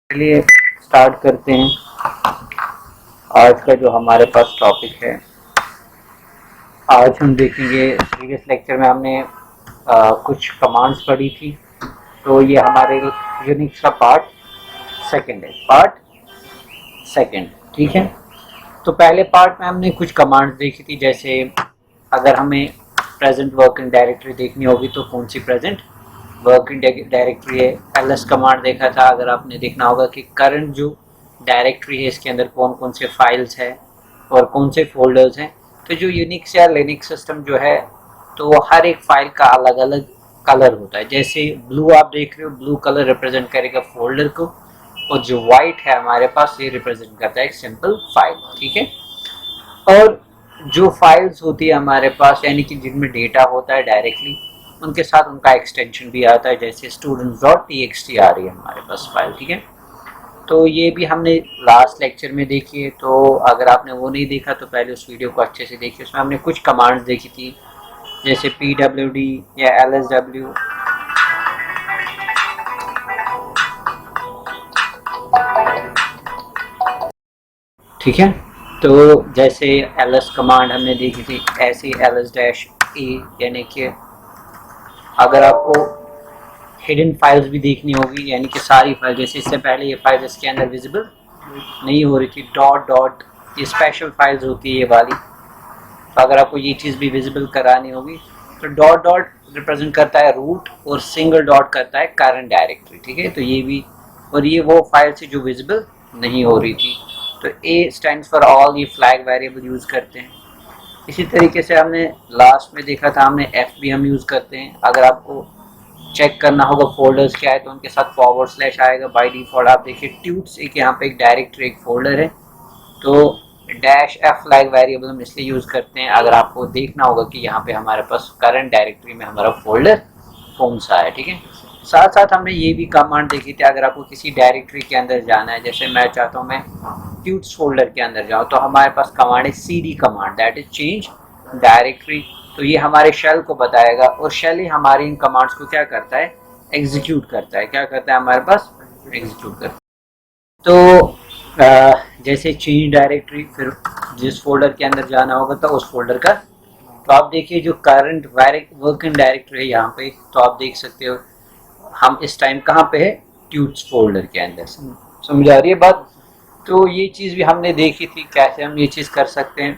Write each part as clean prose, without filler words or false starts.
चलिए स्टार्ट करते हैं। आज का जो हमारे पास टॉपिक है, आज हम देखेंगे। प्रीवियस लेक्चर में हमने कुछ कमांड्स पढ़ी थी, तो ये हमारे यूनिक्स का पार्ट सेकंड है। ठीक है। तो पहले पार्ट में हमने कुछ कमांड्स देखी थी, जैसे अगर हमें प्रेजेंट वर्किंग डायरेक्टरी देखनी होगी तो कौन सी प्रेजेंट वर्किंग डायरेक्टरी है। एलएस कमांड देखा था, अगर आपने देखना होगा कि करंट जो डायरेक्टरी है इसके अंदर कौन कौन से फाइल्स हैं और कौन से फोल्डर्स हैं। तो जो यूनिक्स या लिनक्स सिस्टम जो है, तो वो हर एक फाइल का अलग अलग कलर होता है। जैसे ब्लू आप देख रहे हो, ब्लू कलर रिप्रेजेंट करेगा फोल्डर को, और जो वाइट है हमारे पास ये रिप्रेजेंट करता है एक सिंपल फाइल। ठीक है। और जो फाइल्स होती है हमारे पास, यानी कि जिनमें डेटा होता है डायरेक्टली, उनके साथ उनका एक्सटेंशन भी आता है। जैसे students.txt आ रही है हमारे पास फाइल। ठीक है। तो ये भी हमने लास्ट लेक्चर में देखी है, तो अगर आपने वो नहीं देखा तो पहले उस वीडियो को अच्छे से देखिए। उसमें हमने कुछ कमांड्स देखी थी, जैसे pwd या lsw। ठीक है। तो जैसे ls कमांड हमने देखी थी, ऐसे ls-e, यानी कि अगर आपको हिडन फाइल्स भी देखनी होगी, यानी कि सारी फाइल, जैसे इससे पहले ये फाइल इसके अंदर विजिबल नहीं हो रही थी, डॉट डॉट, ये स्पेशल फाइल्स होती है ये वाली। तो अगर आपको ये चीज़ भी विजिबल करानी होगी तो डॉट डॉट रिप्रेजेंट करता है रूट और सिंगल डॉट करता है करंट डायरेक्टरी। ठीक है। तो ये भी, और ये वो फाइल से जो विजिबल नहीं हो रही थी। तो ए स्टैंड्स फॉर ऑल, ये फ्लैग वेरिएबल यूज़ करते हैं। इसी तरीके से हमने लास्ट में देखा था, हमने एफ भी हम यूज़ करते हैं। अगर आपको चेक करना होगा फोल्डर्स क्या है, तो उनके साथ फॉरवर्ड स्लैश आएगा बाय डिफॉल्ट। आप देखिए ट्यूट्स एक यहाँ पे एक डायरेक्टरी एक फोल्डर है, तो डैश एफ फ्लैग वेरिएबल हम इसलिए यूज़ करते हैं अगर आपको देखना होगा कि यहाँ पे हमारे पास करंट डायरेक्टरी में हमारा फोल्डर कौन सा है। ठीक है। साथ साथ हमने ये भी कमांड देखी थी, अगर आपको किसी डायरेक्टरी के अंदर जाना है, जैसे मैं चाहता हूँ मैं ट्यूट्स फोल्डर के अंदर जाऊँ, तो हमारे पास कमांड है cd command, that is change directory. तो ये हमारे शेल को बताएगा, और शेल ही हमारी इन कमांड्स को क्या करता है, एग्जीक्यूट करता है। क्या करता है हमारे पास, एग्जीक्यूट करता है। तो जैसे चेंज डायरेक्टरी, फिर जिस फोल्डर के अंदर जाना होगा तो उस फोल्डर का, तो आप देखिए जो करंट वर्किंग डायरेक्टरी है यहाँ पे, तो आप देख सकते हो हम इस टाइम कहाँ पे है, ट्यूट्स फोल्डर के अंदर। समझ आ रही है बात। तो ये चीज़ भी हमने देखी थी, कैसे हम ये चीज़ कर सकते हैं।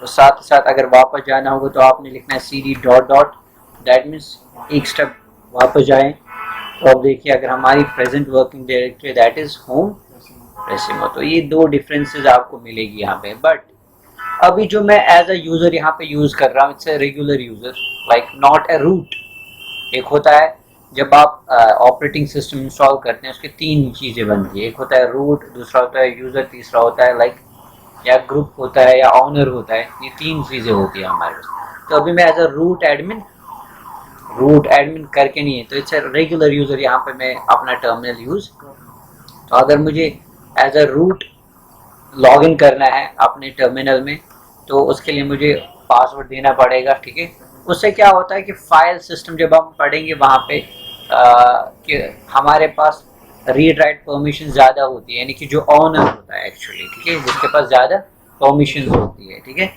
और साथ ही साथ अगर वापस जाना होगा तो आपने लिखना है cd dot dot, that means एक स्टेप वापस जाएं। तो अब देखिए अगर हमारी present working directory that is home रेसिमो, तो ये दो डिफरेंसेस आपको मिलेगी यहाँ पे। बट अभी जो मैं एज अ यूजर यहाँ पे यूज कर रहा हूँ, it's a regular user, like not a root. एक होता है जब आप ऑपरेटिंग सिस्टम इंस्टॉल करते हैं, उसकी तीन चीज़ें बनती है। एक होता है रूट, दूसरा होता है यूज़र, तीसरा होता है लाइक या ग्रुप होता है या ऑनर होता है। ये तीन चीज़ें होती है हमारे पास। तो अभी मैं एज अ रूट एडमिन करके नहीं है, तो इट्स अ रेगुलर यूज़र, यहाँ पे मैं अपना टर्मिनल यूज़। तो अगर मुझे as a root log in करना है अपने टर्मिनल में, तो उसके लिए मुझे पासवर्ड देना पड़ेगा। ठीक है। उससे क्या होता है कि फाइल सिस्टम जब हम पढ़ेंगे वहाँ पे कि हमारे पास रीड राइट परमिशन ज़्यादा होती है, यानी कि जो ऑनर होता है एक्चुअली, ठीक है, जिसके पास ज़्यादा परमिशन होती है। ठीक है।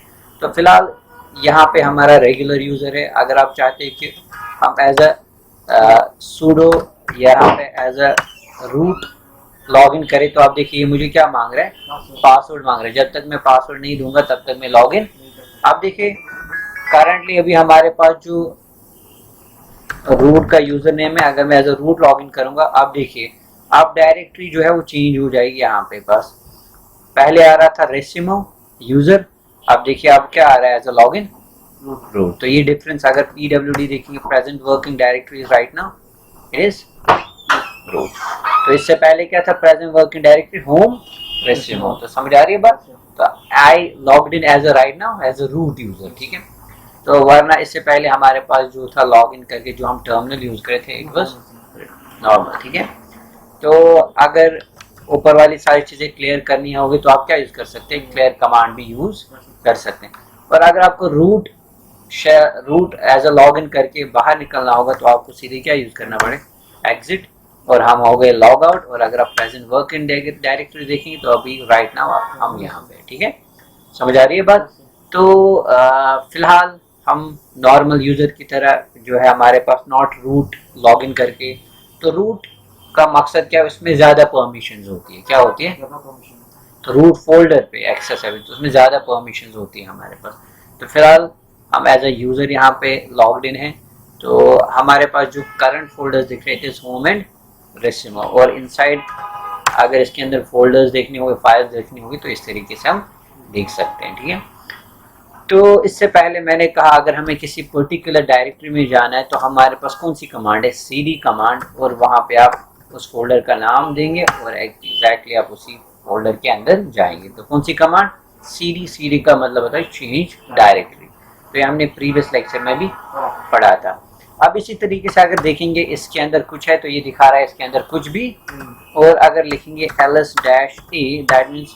तो फिलहाल यहाँ पे हमारा रेगुलर यूज़र है। अगर आप चाहते हैं कि हम एज अ सूडो यहाँ पे as a root log in करें, तो आप देखिए मुझे क्या मांग रहा है, पासवर्ड मांग रहा है। जब तक मैं पासवर्ड नहीं दूंगा तब तक मैं लॉग इन। आप देखिए करंटली अभी हमारे पास जो रूट का यूजर नेम है, अगर मैं as a root log in करूंगा, आप देखिए आप डायरेक्टरी जो है वो चेंज हो जाएगी। यहाँ पे पास पहले आ रहा था रेसिमो यूजर, आप देखिए आप क्या आ रहा है as a log in root. तो ये डिफरेंस अगर pwd देखेंगे, present working directory right now it is root. तो इससे पहले क्या था, प्रेजेंट वर्किंग डायरेक्टरी होम रेसिमो। तो समझ आ रही है बात। तो I logged in as a right now as a root user. ठीक है। तो वरना इससे पहले हमारे पास जो था लॉग इन करके जो हम टर्मिनल यूज करे थे, इट वाज नॉर्मल। ठीक है। तो अगर ऊपर वाली सारी चीज़ें क्लियर करनी होगी तो आप क्या यूज़ कर सकते हैं, क्लियर कमांड भी यूज़ कर सकते हैं। और अगर आपको root as a log in करके बाहर निकलना होगा तो आपको सीधे क्या यूज़ करना पड़े, एग्जिट और हम हो गए लॉग आउट। और अगर आप प्रेजेंट वर्क इन डायरेक्टरी देखेंगे तो अभी राइट नाउ हम यहाँ पे, ठीक है, समझ आ रही है बात। तो फिलहाल हम नॉर्मल यूजर की तरह जो है हमारे पास नॉट रूट लॉगिन करके, तो रूट का मकसद क्या है, उसमें ज़्यादा परमिशंस होती है, क्या होती है, तो रूट फोल्डर पे एक्सेस है तो उसमें ज़्यादा परमिशंस होती है हमारे पास। तो फिलहाल हम एज अ यूज़र यहाँ पे लॉग्ड इन है, तो हमारे पास जो करंट फोल्डर्स दिख रहे थे होम एंड रेज्यूमे, और इनसाइड अगर इसके अंदर फोल्डर्स देखनी होगी, फाइल्स देखनी होगी, तो इस तरीके से हम देख सकते हैं, ठीक है। तो इससे पहले मैंने कहा अगर हमें किसी पर्टिकुलर डायरेक्टरी में जाना है तो हमारे पास कौन सी कमांड है, cd कमांड, और वहाँ पे आप उस फोल्डर का नाम देंगे और एग्जैक्टली आप उसी फोल्डर के अंदर जाएंगे। तो कौन सी कमांड, cd का मतलब होता है चेंज डायरेक्टरी। तो ये हमने प्रीवियस लेक्चर में भी पढ़ा था। अब इसी तरीके से अगर देखेंगे इसके अंदर कुछ है तो ये दिखा रहा है इसके अंदर कुछ भी, और अगर लिखेंगे ls-a दैट मीन्स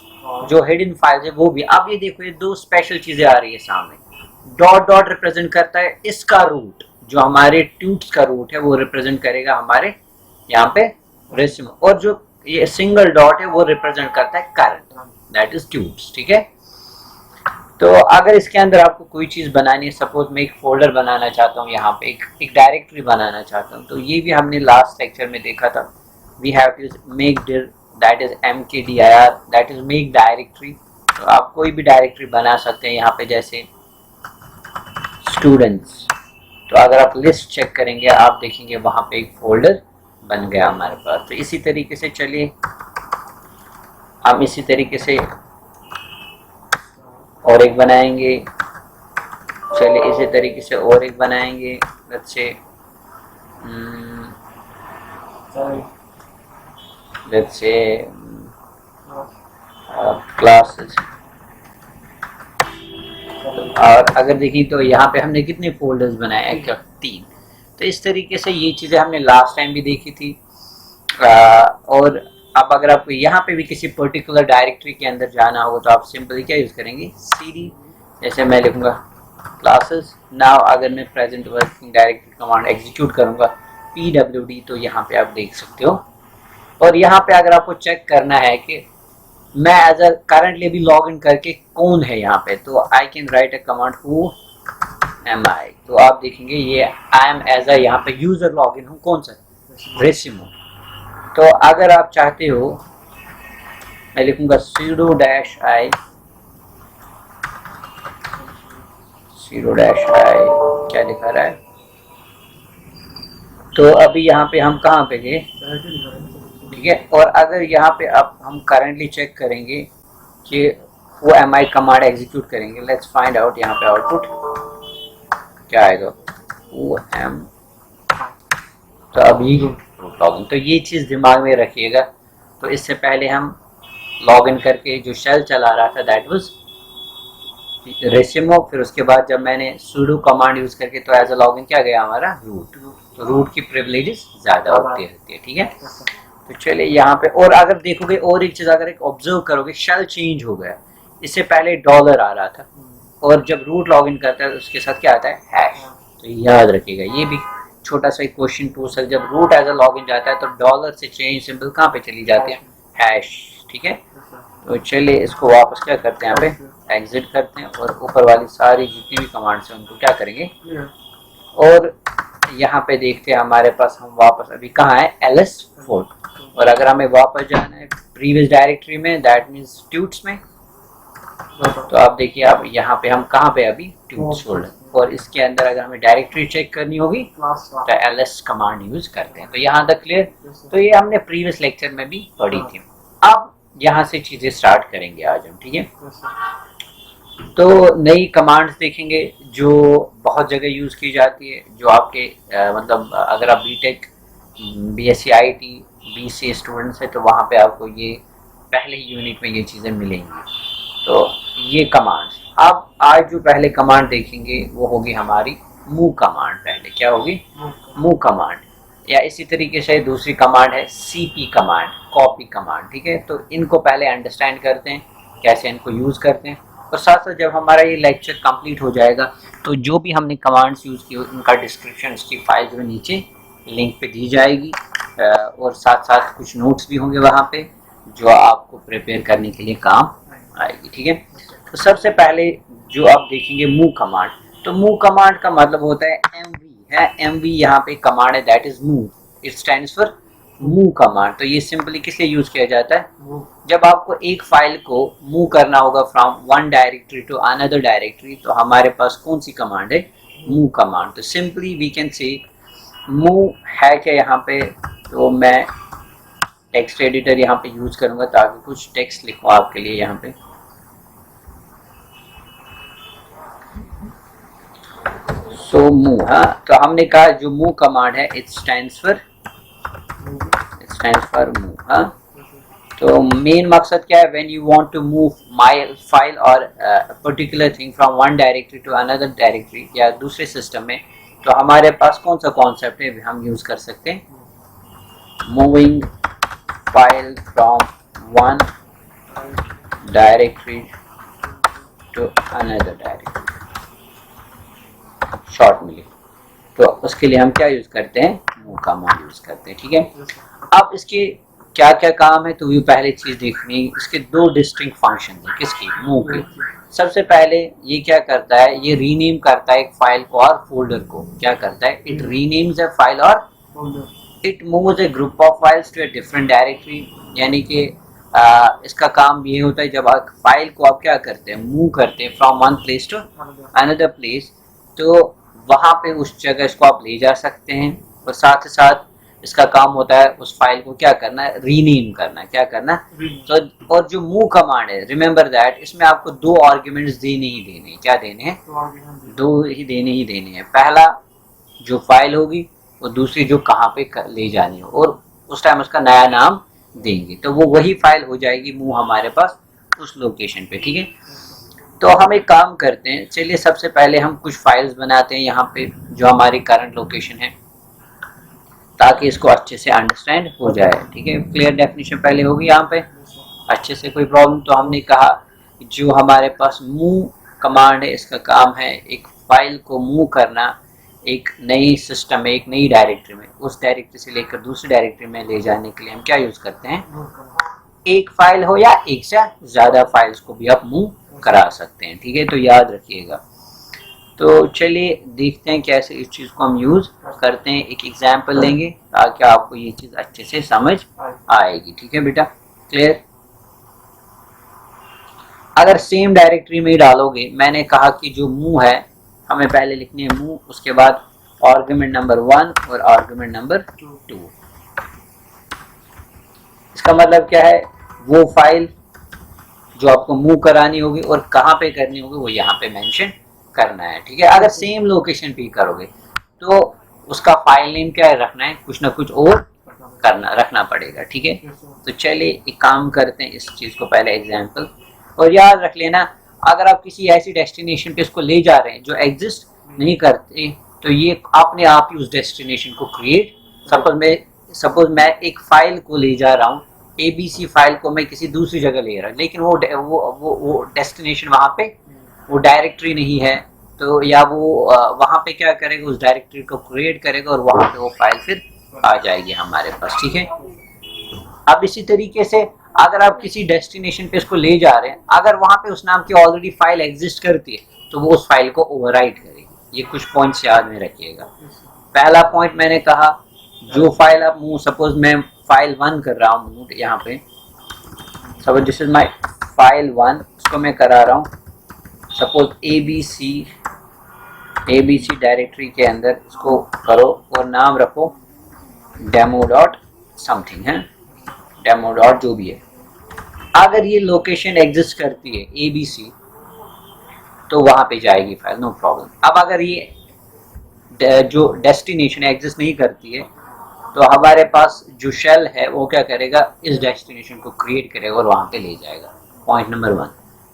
जो हिडन फाइल्स है वो भी। अब ये देखो ये दो स्पेशल चीजें आ रही है सामने, डॉट डॉट रिप्रेजेंट करता है इसका रूट, जो हमारे ट्यूट्स का रूट है वो रिप्रेजेंट करेगा हमारे यहाँ पे रेज्यूमे, और जो ये सिंगल डॉट है वो रिप्रेजेंट करता है करंट दैट इज ट्यूट्स, ठीक है। तो अगर इसके अंदर आपको कोई चीज बनानी है, सपोज मैं एक फोल्डर बनाना चाहता हूँ, यहाँ पे एक डायरेक्टरी बनाना चाहता हूँ, तो ये भी हमने लास्ट लेक्चर में देखा था, we have to make dir that is mkdir that is make directory. तो आप कोई भी डायरेक्टरी बना सकते हैं यहाँ पे, जैसे स्टूडेंट्स, तो अगर आप लिस्ट चेक करेंगे आप देखेंगे वहाँ पे एक फोल्डर बन गया हमारे पास। तो इसी तरीके से चलिए हम इसी तरीके से और एक बनाएंगे, चलिए इसी तरीके से और एक बनाएंगे, let's say क्लासेस। और अगर देखिए तो यहाँ पे हमने कितने फोल्डर्स बनाए हैं, क्या 3। तो इस तरीके से ये चीज़ें हमने लास्ट टाइम भी देखी थी। और अब अगर आपको यहाँ पे भी किसी पर्टिकुलर डायरेक्टरी के अंदर जाना हो तो आप सिंपली क्या यूज़ करेंगे, cd, जैसे मैं लिखूँगा क्लासेस। नाउ अगर मैं present working directory command execute करूँगा pwd, तो यहाँ पे आप देख सकते हो। और यहाँ पे अगर आपको चेक करना है कि मैं एज अ करंटली अभी लॉग इन करके कौन है यहाँ पे, तो I can write a command who am I, तो आप देखेंगे ये आई एम एज अ यहाँ पे यूजर लॉग इन हूँ, कौन सा, रेज्यूमे। तो अगर आप चाहते हो मैं लिखूंगा sudo-i, क्या दिखा रहा है, तो अभी यहाँ पे हम कहाँ पे गए, ठीक है। और अगर यहाँ पे अब हम करंटली चेक करेंगे कि वो mi कमांड एग्जीक्यूट करेंगे, लेट्स फाइंड आउट यहाँ पे आउटपुट क्या आएगा, वो m, तो अभी लॉगिन। तो ये चीज़ दिमाग में रखिएगा। तो इससे पहले हम लॉगिन करके जो शेल चला रहा था दैट वाज रेज्यूमे, फिर उसके बाद जब मैंने sudo कमांड यूज़ करके तो एज अ लॉगिन क्या गया हमारा रूट। तो रूट की प्रिविलेजेस ज़्यादा होती है, ठीक है। तो चलिए यहाँ पे, और अगर देखोगे और एक चीज़ अगर एक ऑब्जर्व करोगे, शेल चेंज हो गया। इससे पहले डॉलर आ रहा था और जब रूट लॉगिन करता है उसके साथ क्या आता है, हैश। तो याद रखिएगा ये भी छोटा सा एक क्वेश्चन पूछ सकते, जब रूट एज अ लॉगिन जाता है तो डॉलर से चेंज सिंबल कहाँ पे चली जाती है, हैश, ठीक है। तो चलिए इसको वापस क्या करते हैं, यहाँ पे एग्जिट करते हैं और ऊपर वाली सारी जितनी भी कमांड्स हैं उनको क्या करेंगे, और यहाँ पे देखते हैं हमारे पास हम वापस अभी कहाँ है, ls4। और अगर हमें वापस जाना है प्रीवियस डायरेक्टरी में दैट मीन्स ट्यूट्स में, तो आप देखिए आप यहाँ पे हम कहाँ पे अभी ट्यूट्स फोल्डर, और इसके अंदर अगर हमें डायरेक्टरी चेक करनी होगी तो ls कमांड यूज करते हैं। तो यहाँ तक क्लियर। तो ये हमने प्रीवियस लेक्चर में भी पढ़ी थी। अब यहाँ से चीजें स्टार्ट करेंगे आज हम, ठीक है। तो नई कमांड्स देखेंगे जो बहुत जगह यूज की जाती है, जो आपके मतलब अगर आप BTech, BSc IT, BCA students है तो वहाँ पे आपको ये पहले ही यूनिट में ये चीज़ें मिलेंगी। तो ये कमांड्स, अब आज जो पहले कमांड देखेंगे वो होगी हमारी मूव कमांड। पहले क्या होगी, मूव कमांड, या इसी तरीके से दूसरी कमांड है सीपी कमांड, कॉपी कमांड, ठीक है। तो इनको पहले अंडरस्टैंड करते हैं कैसे इनको यूज़ करते हैं, और साथ साथ जब हमारा ये लेक्चर कंप्लीट हो जाएगा तो जो भी हमने कमांड्स यूज़ की उनका डिस्क्रिप्शन, उसकी फाइल जो नीचे लिंक पे दी जाएगी, और साथ साथ कुछ नोट्स भी होंगे वहाँ पे जो आपको प्रिपेयर करने के लिए काम आएगी। ठीक है, तो सबसे पहले जो आप देखेंगे मूव कमांड, तो मूव कमांड का मतलब होता है एमवी है, एमवी यहाँ पे कमांड है, that is move, it stands for move command. तो ये सिंपली किस लिए यूज किया जाता है, जब आपको एक फाइल को मूव करना होगा from one directory to another directory, तो हमारे पास कौन सी कमांड है, मूव कमांड। तो simply we can say move है क्या यहाँ पे, तो मैं टेक्स्ट एडिटर यहाँ पे यूज करूंगा ताकि कुछ टेक्स्ट लिखूं आपके लिए यहाँ पे। सो मूव, हाँ, तो हमने कहा जो मूव कमांड है इट स्टैंड्स फॉर मूव। हाँ, तो मेन मकसद क्या है, when you want to move my file और particular thing from one directory to another directory या दूसरे सिस्टम में, तो हमारे पास कौन सा कॉन्सेप्ट है हम यूज कर सकते हैं, moving file from one directory to another directory, short में लिख। तो उसके लिए हम क्या यूज करते हैं, मूव कमांड यूज करते हैं। ठीक है, अब इसके क्या क्या काम है, तो ये पहले चीज देखनी, इसके दो डिस्टिंक्ट फंक्शन है, किसकी, मूव के। सबसे पहले ये क्या करता है, ये रीनेम करता है एक फाइल को और फोल्डर को, क्या करता है, इट रीनेम्स अ फाइल और it moves a group of files to a different directory. यानी कि इसका काम ये होता है, जब आप फाइल को आप क्या करते हैं, मूव करते हैं from one place to another place, तो वहाँ पे उस जगह इसको आप ले जा सकते हैं, और साथ ही साथ इसका काम होता है उस फाइल को क्या करना है, रीनेम करना है, क्या करना है। तो और जो मूव कमांड है, रिमेंबर दैट, इसमें आपको दो आर्ग्यूमेंट्स देने ही देने हैं, क्या देने हैं, दो ही देने हैं। पहला जो फाइल होगी और दूसरी जो कहाँ पे ले जानी हो, और उस टाइम उसका नया नाम देंगे, तो वो वही फाइल हो जाएगी मूव हमारे पास उस लोकेशन पे। ठीक है, तो हम एक काम करते हैं, चलिए सबसे पहले हम कुछ फाइल्स बनाते हैं यहाँ पे जो हमारी करंट लोकेशन है, ताकि इसको अच्छे से अंडरस्टैंड हो जाए। ठीक है, क्लियर डेफिनेशन पहले होगी यहाँ पे अच्छे से, कोई प्रॉब्लम। तो हमने कहा जो हमारे पास मूव कमांड है, इसका काम है एक फाइल को मूव करना एक नई सिस्टम में, एक नई डायरेक्टरी में, उस डायरेक्टरी से लेकर दूसरी डायरेक्टरी में ले जाने के लिए हम क्या यूज करते हैं, एक फाइल हो या एक से ज्यादा फाइल्स को भी आप मूव करा सकते हैं। ठीक है, तो याद रखिएगा। तो चलिए देखते हैं कैसे इस चीज को हम यूज करते हैं, एक एग्जांपल लेंगे ताकि आपको ये चीज अच्छे से समझ आएगी। ठीक है बेटा, क्लियर। अगर सेम डायरेक्टरी में डालोगे, मैंने कहा कि जो मूव है हमें पहले लिखनी है मूव, उसके बाद आर्गुमेंट नंबर 1 और आर्गुमेंट नंबर 2। इसका मतलब क्या है, वो फाइल जो आपको मूव करानी होगी और कहाँ पे करनी होगी वो यहाँ पे मेंशन करना है। ठीक है, अगर सेम लोकेशन पे करोगे तो उसका फाइल नेम क्या है रखना है, कुछ ना कुछ और रखना पड़ेगा। ठीक है, तो चलिए एक काम करते हैं, इस चीज को पहले एग्जांपल, और याद रख लेना अगर आप किसी ऐसी डेस्टिनेशन पे इसको ले जा रहे हैं जो एग्जिस्ट नहीं करते, तो ये अपने आप ही उस डेस्टिनेशन को क्रिएट, सपोज मैं एक फाइल को ले जा रहा हूँ, ABC फाइल को मैं किसी दूसरी जगह ले रहा हूँ, लेकिन वो डेस्टिनेशन वहाँ पे वो डायरेक्टरी नहीं है, तो या वो वहाँ पे क्या करेगा, उस डायरेक्टरी को क्रिएट करेगा और वहाँ पे वो फाइल फिर आ जाएगी हमारे पास। ठीक है, अब इसी तरीके से अगर आप किसी डेस्टिनेशन पे इसको ले जा रहे हैं, अगर वहाँ पे उस नाम की ऑलरेडी फाइल एग्जिस्ट करती है तो वो उस फाइल को ओवरराइट करेगी। ये कुछ पॉइंट्स याद में रखिएगा। पहला पॉइंट मैंने कहा, जो फाइल आप मूव, सपोज मैं फाइल 1 कर रहा हूँ मूव यहाँ पे, suppose this is my file 1, इसको मैं करा रहा हूँ सपोज ABC डायरेक्टरी के अंदर, इसको करो और नाम रखो डेमो डॉट समथिंग है, डेमो डॉट जो भी है। अगर ये लोकेशन एग्जिस्ट करती है ABC तो वहां पे जाएगी फाइल, नो प्रॉब्लम। अब अगर ये जो डेस्टिनेशन एग्जिस्ट नहीं करती है तो हमारे पास जो शेल है वो क्या करेगा, इस डेस्टिनेशन को क्रिएट करेगा और वहां पे ले जाएगा। Point number 1।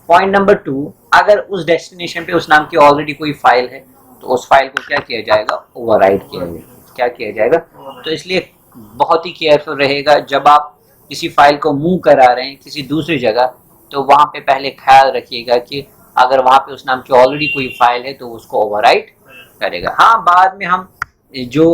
पॉइंट नंबर 2, अगर उस डेस्टिनेशन पे उस नाम की ऑलरेडी कोई फाइल है तो उस फाइल को क्या किया जाएगा, ओवरराइट किया जाएगा। क्या किया जाएगा, तो इसलिए बहुत ही केयरफुल रहेगा जब आप किसी फाइल को मूव करा रहे हैं किसी दूसरी जगह, तो वहां पे पहले ख्याल रखिएगा कि अगर वहां पे उस नाम की ऑलरेडी कोई फाइल है तो उसको ओवरराइट करेगा। हाँ, बाद में हम जो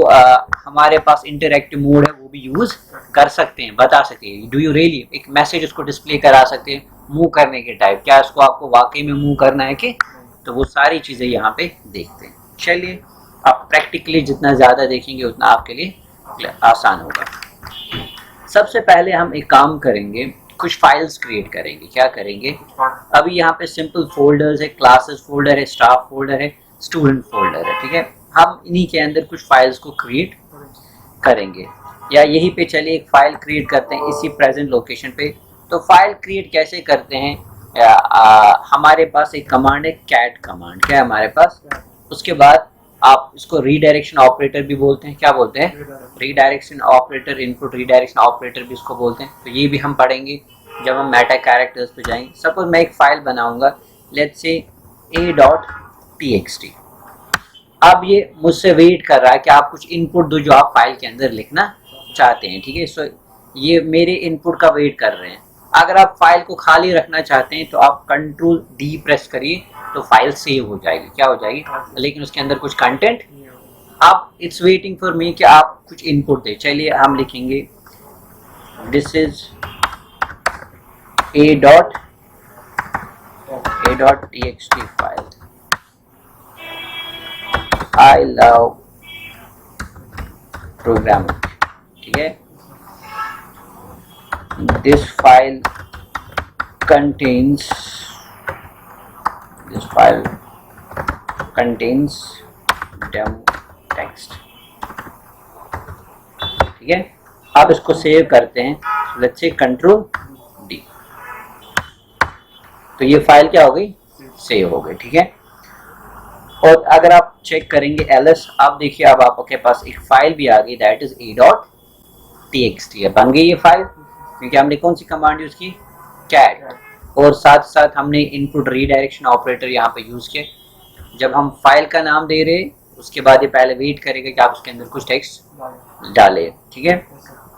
हमारे पास इंटरएक्टिव मोड है वो भी यूज कर सकते हैं, बता सकते हैं डू यू रियली, एक मैसेज उसको डिस्प्ले करा सकते हैं मूव करने के टाइप, क्या इसको आपको वाकई में मूव करना है कि, तो वो सारी चीज़ें यहाँ पे देखते हैं। चलिए आप प्रैक्टिकली जितना ज़्यादा देखेंगे उतना आपके लिए आसान होगा। सबसे पहले हम एक काम करेंगे, कुछ फाइल्स क्रिएट करेंगे। क्या करेंगे, अभी यहाँ पे सिंपल फोल्डर्स है, क्लासेस फोल्डर है, स्टाफ फोल्डर है, स्टूडेंट फोल्डर है, ठीक है। हम इन्हीं के अंदर कुछ फाइल्स को क्रिएट करेंगे, या यहीं पे चलिए एक फाइल क्रिएट करते हैं इसी प्रेजेंट लोकेशन पे। तो फाइल क्रिएट कैसे करते हैं, हमारे पास एक कमांड है कैट कमांड, क्या है हमारे पास, उसके बाद आप इसको रीडायरेक्शन ऑपरेटर भी बोलते हैं, क्या बोलते हैं, redirection operator, input redirection operator भी इसको बोलते हैं। तो ये भी हम पढ़ेंगे जब हम मेटा कैरेक्टर्स पे जाएंगे। सपोज मैं एक फाइल बनाऊंगा, लेट्स से a.txt। अब ये मुझसे वेट कर रहा है कि आप कुछ इनपुट दो जो आप फाइल के अंदर लिखना चाहते हैं, ठीक है। सो ये मेरे इनपुट का वेट कर रहे हैं। अगर आप फाइल को खाली रखना चाहते हैं तो आप कंट्रोल डी प्रेस करिए तो फाइल सेव हो जाएगी, क्या हो जाएगी, लेकिन उसके अंदर कुछ कंटेंट, आप इट्स वेटिंग फॉर मी कि आप कुछ इनपुट दें। चलिए हम लिखेंगे this is a.txt file, I love programming, ठीक है। This file contains demo text, ठीक है। आप इसको सेव करते हैं, लेट्स से कंट्रोल डी, तो ये फाइल क्या हो गई, सेव हो गई, ठीक है। और अगर आप चेक करेंगे ls, आप देखिए अब आपके पास एक फाइल भी आ गई, दैट इज a.txt है, बन गई ये फाइल, क्योंकि हमने कौन सी कमांड यूज की, कैट, और साथ साथ हमने इनपुट रीडायरेक्शन ऑपरेटर यहाँ पे यूज किया। जब हम फाइल का नाम दे रहे उसके बाद ये पहले वेट करेगा कि आप उसके अंदर कुछ टेक्स्ट डाले, ठीक है।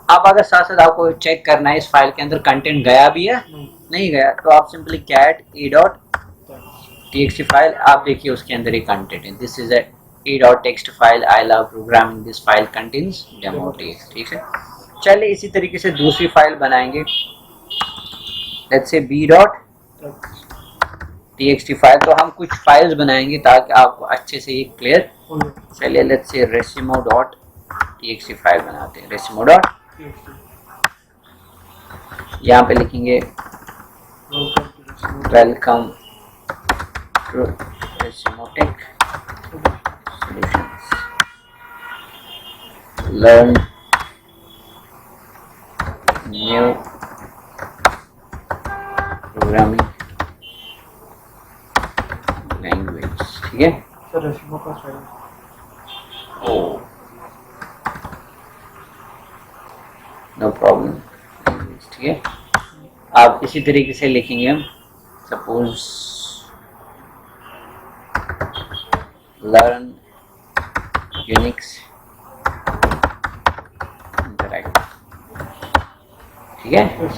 अब अगर साथ साथ आपको चेक करना है इस फाइल के अंदर कंटेंट गया भी है नहीं गया, तो आप सिंपली कैट a.txt फाइल, आप देखिए उसके अंदर एक कंटेंट है, this is a.txt file, I love programming, this file contains demo text, ठीक है। चलिए इसी तरीके से दूसरी फाइल बनाएंगे, लेट्स से b.txt फाइल। तो हम कुछ फाइल्स बनाएंगे ताकि आपको अच्छे से ये क्लियर, चलिए लेट्स से resimo.txt फाइल बनाते हैं, resimo. यहाँ पे लिखेंगे welcome to Resimo.tech solutions, learn new programming language, ठीक है। सर रेसिमो का फाइल, नो प्रॉब्लम, ठीक है। आप इसी तरीके से लिखेंगे, हम सपोज learn Unix Interactive, ठीक है। तो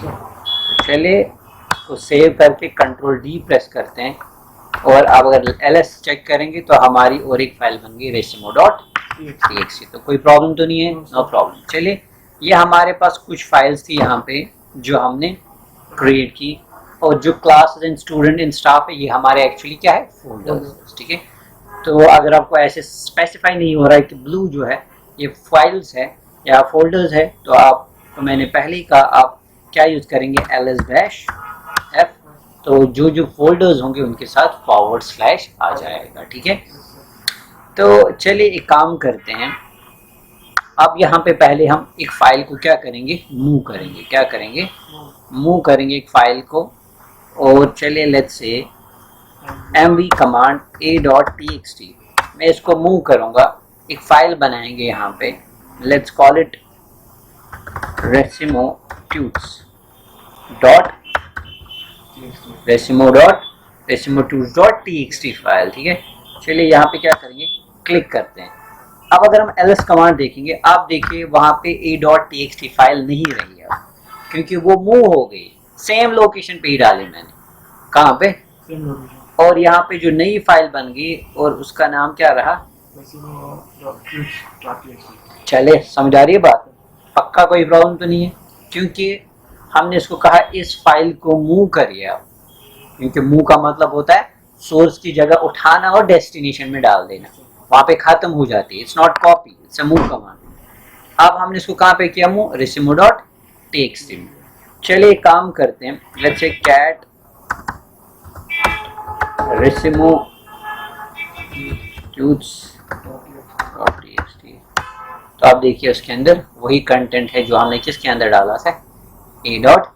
चलिए इसको सेव करके कंट्रोल डी प्रेस करते हैं, और अब अगर ls चेक करेंगे तो हमारी और एक फाइल बन गई resimo.txt, तो कोई प्रॉब्लम तो नहीं है, नो प्रॉब्लम। चलिए ये हमारे पास कुछ फाइल्स थी यहाँ पे जो हमने क्रिएट की, और जो class and student and staff है ये हमारे एक्चुअली क्या है, फोल्डर्स, ठीक है। तो अगर आपको ऐसे स्पेसिफाई नहीं हो रहा है कि ब्लू जो है ये फाइल्स है या फोल्डर्स है, तो आप, तो मैंने पहले ही कहा, आप क्या यूज़ करेंगे, ls-f, तो जो फोल्डर्स होंगे उनके साथ / आ जाएगा, ठीक है। तो चलिए एक काम करते हैं, अब यहाँ पे पहले हम एक फाइल को क्या करेंगे, मूव करेंगे, क्या करेंगे, मूव करेंगे एक फाइल को। और चलिए let's say mv command a.txt, मैं इसको मूव करूंगा, एक फाइल बनाएंगे यहाँ पे, let's call it resimo.txt file, ठीक है। चलिए यहाँ पे क्या करेंगे, क्लिक करते हैं। अब अगर हम ls कमांड देखेंगे, आप देखिए वहाँ पे a.txt फाइल नहीं रही है, क्योंकि वो मूव हो गई, सेम लोकेशन पे ही डाली मैंने, कहाँ पे, और यहाँ पे जो नई फाइल बन गई और उसका नाम क्या रहा, चले समझ आ रही है बात? पक्का कोई प्रॉब्लम तो नहीं है, क्योंकि हमने इसको कहा इस फाइल को मूव करिए आप, क्योंकि मूव का मतलब होता है सोर्स की जगह उठाना और डेस्टिनेशन में डाल देना, वहां पे खत्म हो जाती है। It's not copy, it's a move command. अब हमने इसको कहाँ पे किया मूव, रेसिमो डॉट टीएक्सटी में। चलिए काम करते हैं, लेट्स से कैट रेसिमो ट्यूट्स डॉट टीएक्सटी। तो आप देखिए उसके अंदर वही कंटेंट है जो हमने किसके अंदर डाला था, ए dot,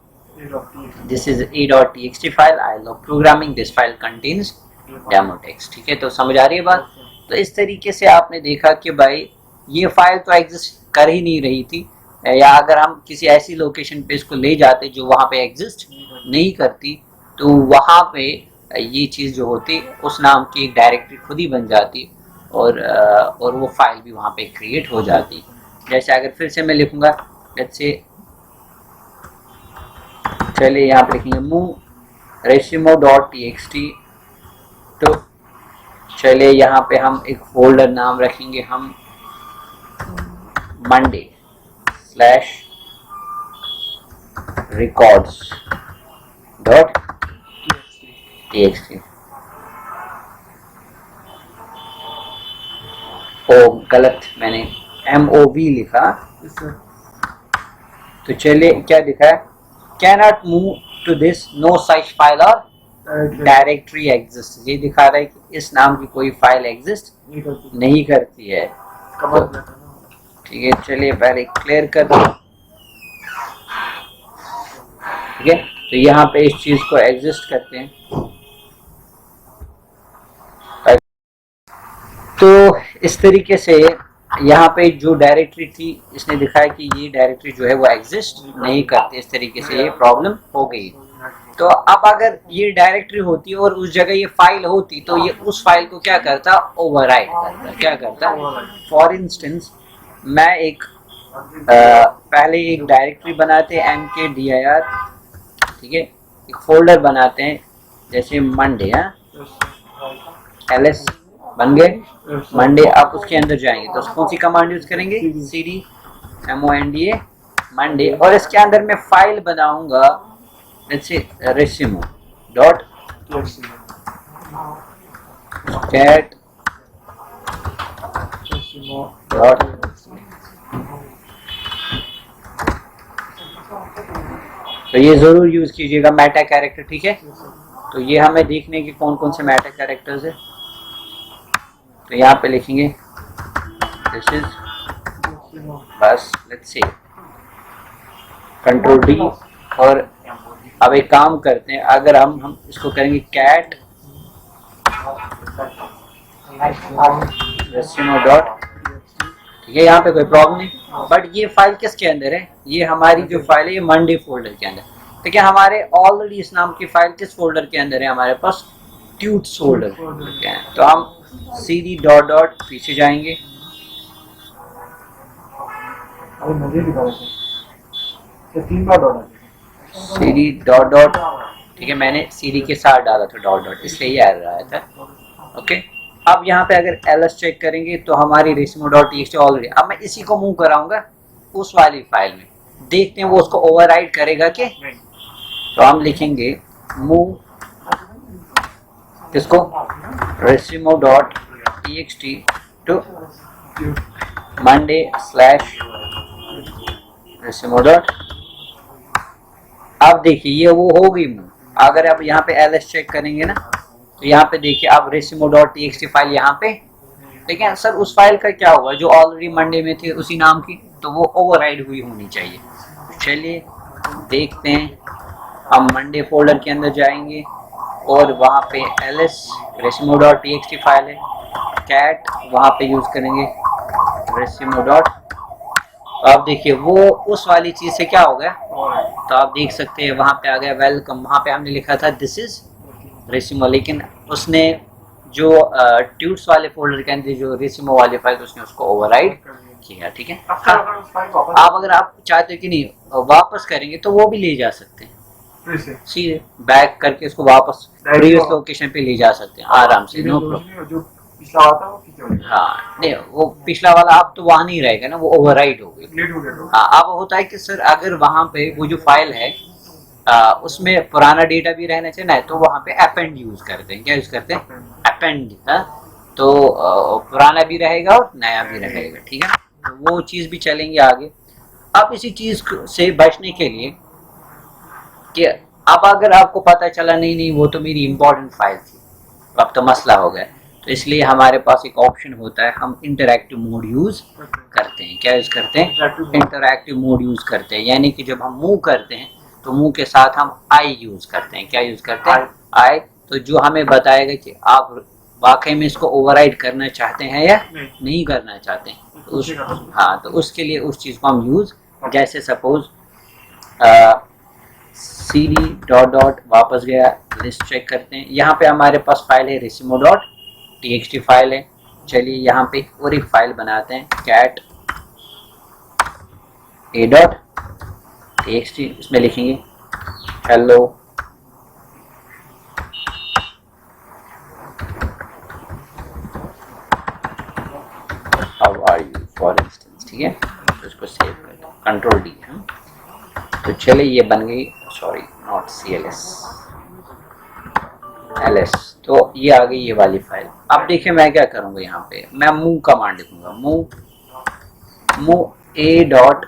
this is a dot TXT file, I love programming, this file contains demo text. ठीक है, तो समझ आ रही है बात? तो इस तरीके से आपने देखा कि भाई ये फाइल तो एग्जिस्ट कर ही नहीं रही थी, या अगर हम किसी ऐसी लोकेशन पे इसको ले जाते जो वहाँ पे एग्जिस्ट नहीं करती, तो वहाँ पे ये चीज़ जो होती उस नाम की एक डायरेक्टरी खुद ही बन जाती, और वो फाइल भी वहाँ पे क्रिएट हो जाती। जैसे अगर फिर से मैं लिखूँगा, लेट्स से चलिए यहाँ पे लिखेंगे मूव रेसिमो डॉट टीएक्सटी। तो चलिए यहाँ पे हम एक फोल्डर नाम रखेंगे हम Monday slash records dot TXT. ओ गलत, मैंने MOV लिखा, तो चलिए क्या लिखा है, cannot move to this, no such file और डायरेक्टरी एग्जिस्ट। ये दिखा रहा है कि इस नाम की कोई फाइल एग्जिस्ट नहीं करती है। ठीक है, चलिए पहले क्लियर कर दो। ठीक है, तो यहाँ पे इस चीज को एग्जिस्ट करते हैं। तो इस तरीके से यहाँ पे जो डायरेक्टरी थी इसने दिखाया कि ये डायरेक्टरी जो है वो एग्जिस्ट नहीं करती, इस तरीके से ये प्रॉब्लम हो गई। तो अब अगर ये डायरेक्टरी होती और उस जगह ये फाइल होती तो ये उस फाइल को क्या करता, ओवरराइट करता। क्या करता, फॉर इंस्टेंस मैं एक पहले एक डायरेक्टरी बनाते हैं mkdir, ठीक है, एक फोल्डर बनाते हैं जैसे मंडे, ls बन गए मंडे। आप उसके अंदर जाएंगे तो कौन सी कमांड यूज करेंगे, cd monda मंडे, और इसके अंदर मैं फाइल बनाऊंगा रेसिमो डॉट कैट डॉट। तो ये जरूर यूज कीजिएगा मेटा कैरेक्टर। ठीक है, तो ये हमें देखने के कौन कौन से मेटा कैरेक्टर्स है। तो यहाँ पे लिखेंगे दिस इज, बस लेट्स से कंट्रोल D। और अब एक काम करते हैं, अगर हम इसको करेंगे कैट रेसिमो डॉट, ठीक है, यहाँ पे कोई प्रॉब्लम नहीं, बट ये फाइल किसके अंदर है, ये हमारी जो फाइल है ये मंडे फोल्डर के अंदर। तो क्या हमारे ऑलरेडी इस नाम की फाइल किस फोल्डर के अंदर है, हमारे पास ट्यूट्स फोल्डर के हैं। तो हम cd डॉट डॉट पीछे जाएंगे, cd डॉट डॉट, ठीक है, मैंने cd के साथ डाला था डॉट डॉट, इसलिए ये एरर आया था। ओके, अब यहाँ पे अगर ls चेक करेंगे तो हमारी रेसिमो डॉट टीएक्सटी ऑलरेडी, अब मैं इसी को मूव कराऊंगा उस वाली फाइल में, देखते हैं वो उसको ओवरराइड करेगा कि। तो हम लिखेंगे मूव किसको, रेसिमो dot TXT to Monday slash रेसिमो डॉट। अब देखिए ये वो हो गई मूव। अगर आप यहाँ पे ls चेक करेंगे ना तो यहाँ पे देखिए अब रेसिमो डॉट टीएक्सटी फाइल यहाँ पे, ठीक है सर, उस फाइल का क्या होगा जो ऑलरेडी मंडे में थी उसी नाम की, तो वो ओवरराइड हुई होनी चाहिए। चलिए देखते हैं, हम मंडे फोल्डर के अंदर जाएंगे और वहाँ पे ls रेसिमो डॉट टीएक्सटी फाइल है, कैट वहाँ पे यूज करेंगे रेसिमो डॉट। आप देखिए वो उस वाली चीज से क्या हो गया, तो आप देख सकते हैं वहाँ पे आ गया वेलकम, वहाँ पे हमने लिखा था दिस इज रेसिमो, लेकिन उसने जो ट्यूट्स वाले फोल्डर के अंदर जो रेसिमो वाली फाइल उसने उसको ओवरराइड किया। ठीक है, आप अगर आप चाहते हो कि नहीं वापस करेंगे तो वो भी ले जा सकते हैं, सीधे बैक करके उसको वापस प्रीवियस लोकेशन पे ले जा सकते हैं आराम से, नो प्रॉब्लम। पिछला वाला था वो ठीक है। हाँ नहीं, वो पिछला वाला अब तो वहाँ नहीं रहेगा ना, वो ओवरराइट हो गई। लेट हो गया तो हाँ, अब होता है कि सर अगर वहाँ पे वो जो फाइल है उसमें पुराना डेटा भी रहना चाहिए ना, तो वहाँ पे अपेंड यूज करते हैं। क्या यूज करते हैं? अपेंड। तो पुराना भी रहेगा और नया भी रहेगा, ठीक है ना। तो वो चीज़ भी चलेंगे आगे। अब इसी चीज़ से बचने के लिए कि अब अगर आपको पता चला नहीं नहीं वो तो मेरी इंपॉर्टेंट फाइल थी, अब तो मसला हो गया, तो इसलिए हमारे पास एक ऑप्शन होता है, हम इंटरैक्टिव मोड यूज करते हैं। क्या यूज करते हैं? इंटरैक्टिव मोड यूज करते हैं। यानी कि जब हम मूव करते हैं तो मूव के साथ हम आई यूज करते हैं। क्या यूज करते हैं? आई। तो जो हमें बताएगा कि आप वाकई में इसको ओवरराइड करना चाहते हैं या नहीं करना चाहते हैं। तो हाँ, तो उसके लिए उस चीज़ को हम यूज, जैसे सपोज cd डॉट डॉट वापस गया, लिस्ट चेक करते हैं। यहाँ पे हमारे पास फाइल है रेसिमो डॉट txt फाइल है। चलिए यहाँ पे और एक फाइल बनाते हैं, cat a डॉट txt। इसमें लिखेंगे hello how are you for instance, ठीक है। तो इसको सेव कर दो, कंट्रोल डी। तो चलिए ये बन गई, सॉरी नॉट cls, ls। तो ये आ गई ये वाली फाइल। अब देखिए मैं क्या करूँगा, यहाँ पे मैं मूव कमांड लिखूंगा, move a dot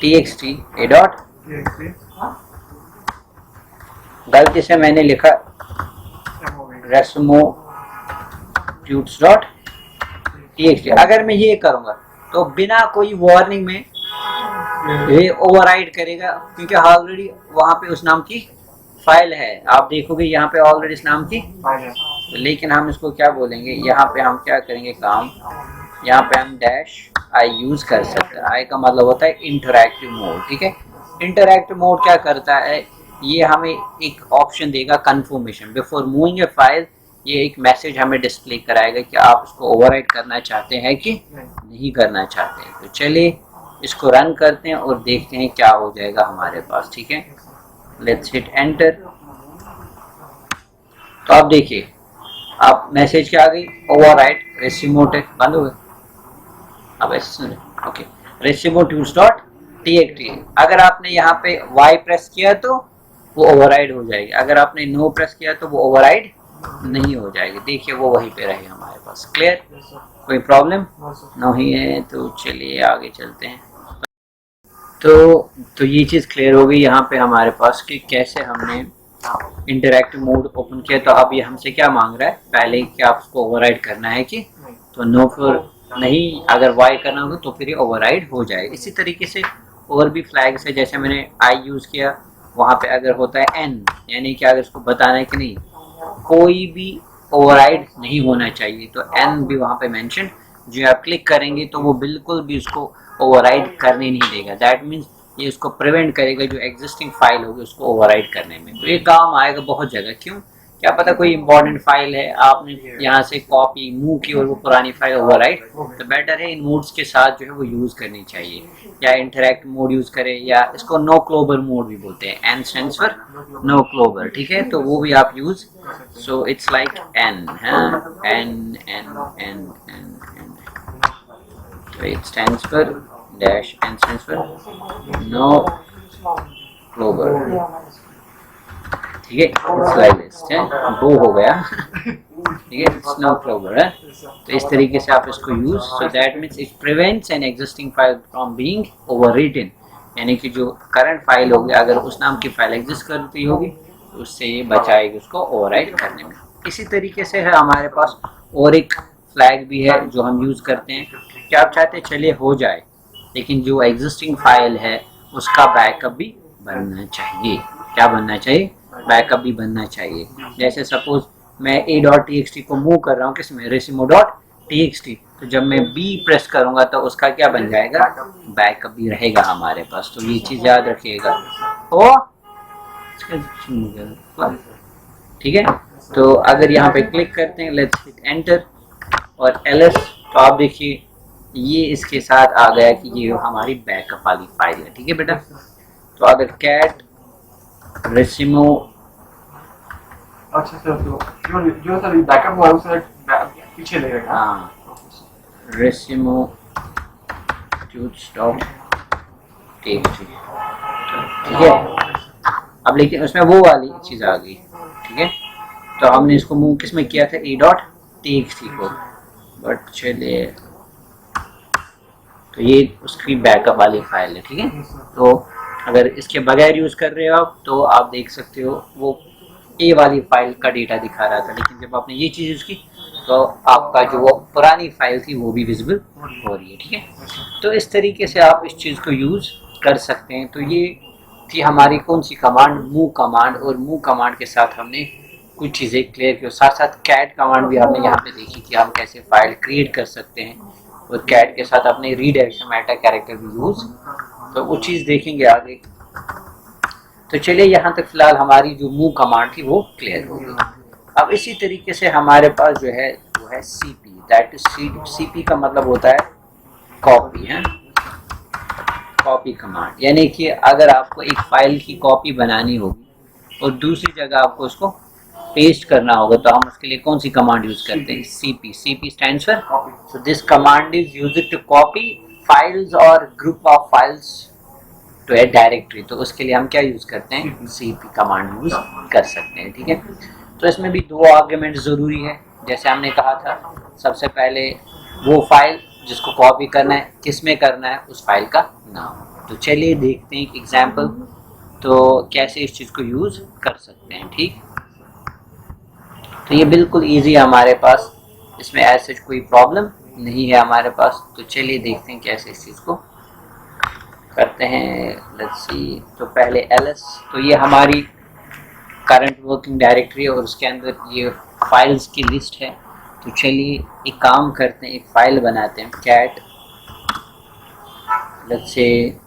txt, a dot, गलती से मैंने लिखा रेसमो ट्यूट्स डॉट txt। अगर मैं ये करूँगा तो बिना कोई वार्निंग में ये ओवरराइड करेगा, क्योंकि ऑलरेडी वहाँ पे उस नाम की फाइल है। आप देखोगे यहाँ पे ऑलरेडी इस नाम की, लेकिन हम इसको क्या बोलेंगे, यहाँ पे हम क्या करेंगे काम, यहाँ पे हम डैश आई यूज कर सकते हैं। आई का मतलब होता है इंटरैक्टिव मोड, ठीक है। इंटरैक्टिव मोड क्या करता है, ये हमें एक ऑप्शन देगा कंफर्मेशन बिफोर मूविंग ए फाइल। ये एक मैसेज हमें डिस्प्ले कराएगा कि आप इसको ओवरराइड करना चाहते हैं कि नहीं करना चाहते हैं। तो चलिए इसको रन करते हैं और देखते हैं क्या हो जाएगा हमारे पास, ठीक है। Let's hit enter. तो आप देखिए, आप मैसेज क्या आ गई, ओवरराइड रेसिमो टेक्स्ट बंद हो गया। अब ऐसे ओके, रेसिमो ट्यूट्स डॉट txt। अगर आपने यहाँ पे y प्रेस किया तो वो ओवरराइड हो जाएगी, अगर आपने नो प्रेस किया तो वो ओवरराइड नहीं हो जाएगी। देखिए वो वहीं पे रहे हमारे पास। क्लियर? कोई प्रॉब्लम नहीं है। तो चलिए आगे चलते हैं। तो ये चीज़ क्लियर हो गई यहाँ पे हमारे पास कि कैसे हमने इंटरैक्टिव मोड ओपन किया। तो अब ये हमसे क्या मांग रहा है, पहले कि आप उसको ओवरराइड करना है कि तो नो फिर नहीं, अगर वाई करना होगा तो फिर ये ओवरराइड हो जाएगा। इसी तरीके से और भी फ्लैग्स है, जैसे मैंने आई यूज़ किया, वहाँ पे अगर होता है एन, यानी कि अगर इसको बताना है कि नहीं कोई भी ओवरराइड नहीं होना चाहिए, तो एन भी वहाँ पे मेंशन, जो आप क्लिक करेंगे तो वो बिल्कुल भी उसको ओवरराइड करने नहीं देगा। दैट मीन्स ये उसको प्रिवेंट करेगा जो एग्जिस्टिंग फाइल होगी उसको ओवरराइड करने में। तो ये काम आएगा बहुत जगह। क्यों? क्या पता कोई इंपॉर्टेंट फाइल है, आपने यहाँ से कॉपी मूव की और वो पुरानी फाइल ओवरराइड, तो बेटर है इन मोड्स के साथ जो है वो यूज़ करनी चाहिए। या इंटरैक्ट मोड यूज़ करें, या इसको नो क्लोबर मोड भी बोलते हैं, N stands for no clobber, ठीक है। तो वो भी आप use, so it's like N, N N N N N, तो it stands for dash, N stands for no clobber, ठीक है। इट्स लाइक दिस है, वो हो गया, ठीक है, इट्स नो क्लोबर है। तो इस तरीके से आप इसको use, so that means it prevents an existing file from being overwritten, यानी कि जो करंट फाइल होगी अगर उस नाम की फाइल एग्जिस्ट करती होगी तो उससे ये बचाएगी उसको ओवरराइट करने में। इसी तरीके से है हमारे पास और एक फ्लैग भी है जो हम यूज करते हैं कि आप चाहते हैं चलिए हो जाए, लेकिन जो एग्जिस्टिंग फाइल है उसका बैकअप भी बनना चाहिए। क्या बनना चाहिए? बैकअप भी बनना चाहिए। जैसे सपोज मैं a.txt को मूव कर रहा हूँ किसमें, रेसिमो.txt, तो जब मैं b प्रेस करूंगा तो उसका क्या बन जाएगा, बैकअप भी रहेगा हमारे पास। तो ये चीज याद रखिएगा। ओ ठीक है। तो अगर यहाँ पे क्लिक करते हैं, लेट्स हिट एंटर और ls, तो आप देखिए ये इसके साथ आ गया कि ये हमारी बैकअप वाली फाइल है, ठीक है बेटा। तो अगर कैट रेसिमो अच्छा सर, तो जो सर बैकअप हुआ है उसे पीछे ले रखा। हाँ, रेसिमो ट्यूट्स डॉट टीएक्सटी, ठीक है। अब लेकिन उसमें वो वाली चीज़ आ गई, ठीक है। तो हमने इसको मूव किस में किया था, ए डॉट टीएक्सटी को, बट चलिए, तो ये उसकी बैकअप वाली फाइल है, ठीक है। तो अगर इसके बगैर यूज़ कर रहे हो आप, तो आप देख सकते हो वो ए वाली फाइल का डेटा दिखा रहा था, लेकिन जब आपने ये चीज़ यूज़ की तो आपका जो वो पुरानी फाइल थी वो भी विजिबल हो रही है, ठीक है। तो इस तरीके से आप इस चीज़ को यूज़ कर सकते हैं। तो ये थी हमारी कौन सी कमांड, मूव कमांड, और मूव कमांड के साथ हमने कुछ चीज़ें क्लियर की, और साथ साथ कैट कमांड भी हमने यहाँ पे देखी कि हम कैसे फाइल क्रिएट कर सकते हैं, और कैट के साथ अपने रीडायरेक्शन मेटा कैरेक्टर भी यूज़, तो वो चीज़ देखेंगे आगे। तो चलिए, यहाँ तक फिलहाल हमारी जो मूव कमांड थी वो क्लियर हो गई। अब इसी तरीके से हमारे पास जो है वो है सीपी, दैट इज सीपी का मतलब होता है कॉपी, है कॉपी कमांड। यानी कि अगर आपको एक फाइल की कॉपी बनानी होगी और दूसरी जगह आपको उसको पेस्ट करना होगा, तो हम उसके लिए कौन सी कमांड यूज करते हैं, CP. CP stands for copy. So this command is used to copy files और group of files to a directory. तो उसके लिए हम क्या यूज करते हैं, सीपी कमांड यूज कर सकते हैं, ठीक है। तो इसमें भी दो आर्गुमेंट जरूरी है, जैसे हमने कहा था, सबसे पहले वो फाइल जिसको कॉपी करना है किस में करना है, उस फाइल का नाम। तो चलिए देखते हैं एक एग्जांपल, तो कैसे इस चीज़ को यूज़ कर सकते हैं, ठीक। तो ये बिल्कुल इजी है हमारे पास, इसमें ऐसे कोई प्रॉब्लम नहीं है हमारे पास। तो चलिए देखते हैं कैसे इस चीज़ को करते हैं। लेट्स सी, तो पहले ls, तो ये हमारी करंट वर्किंग डायरेक्टरी है और उसके अंदर ये फाइल्स की लिस्ट है। तो चलिए एक काम करते हैं, एक फाइल बनाते हैं, cat, let's say,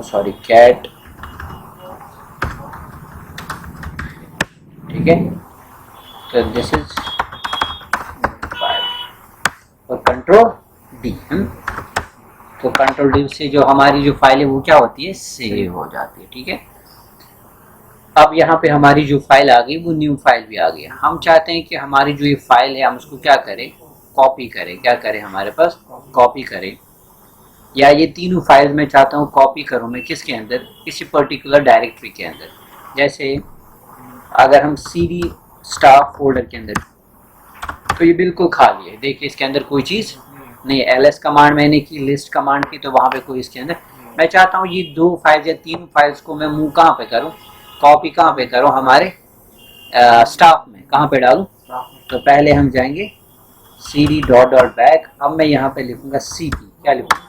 sorry, cat, ठीक है। तो दिस इज फाइल और कंट्रोल डी, तो कंट्रोल डी से जो हमारी जो फाइल है वो क्या होती है, सेव हो जाती है, ठीक है। अब यहाँ पे हमारी जो फाइल आ गई वो न्यू फाइल भी आ गई। हम चाहते हैं कि हमारी जो ये फाइल है हम उसको क्या करें, कॉपी करें। क्या करें, हमारे पास कॉपी करें, या ये तीनों फाइल मैं चाहता हूँ कॉपी करूँ मैं किसके अंदर, किसी पर्टिकुलर डायरेक्टरी के अंदर। जैसे अगर हम cd स्टाफ फोल्डर के अंदर, तो ये बिल्कुल खाली है, देखिए इसके अंदर कोई चीज़ नहीं है। ls कमांड मैंने की, लिस्ट कमांड की, तो वहाँ पे कोई इसके अंदर, मैं चाहता हूँ ये दो फाइल्स या तीन फाइल्स को मैं मूव कहाँ पे करूँ, कॉपी कहाँ पे करूँ, हमारे स्टाफ में, कहाँ पे डालूँ। तो पहले हम जाएंगे cd डॉट डॉट बैक, अब मैं यहाँ पे लिखूँगा cp, क्या लिखूँ,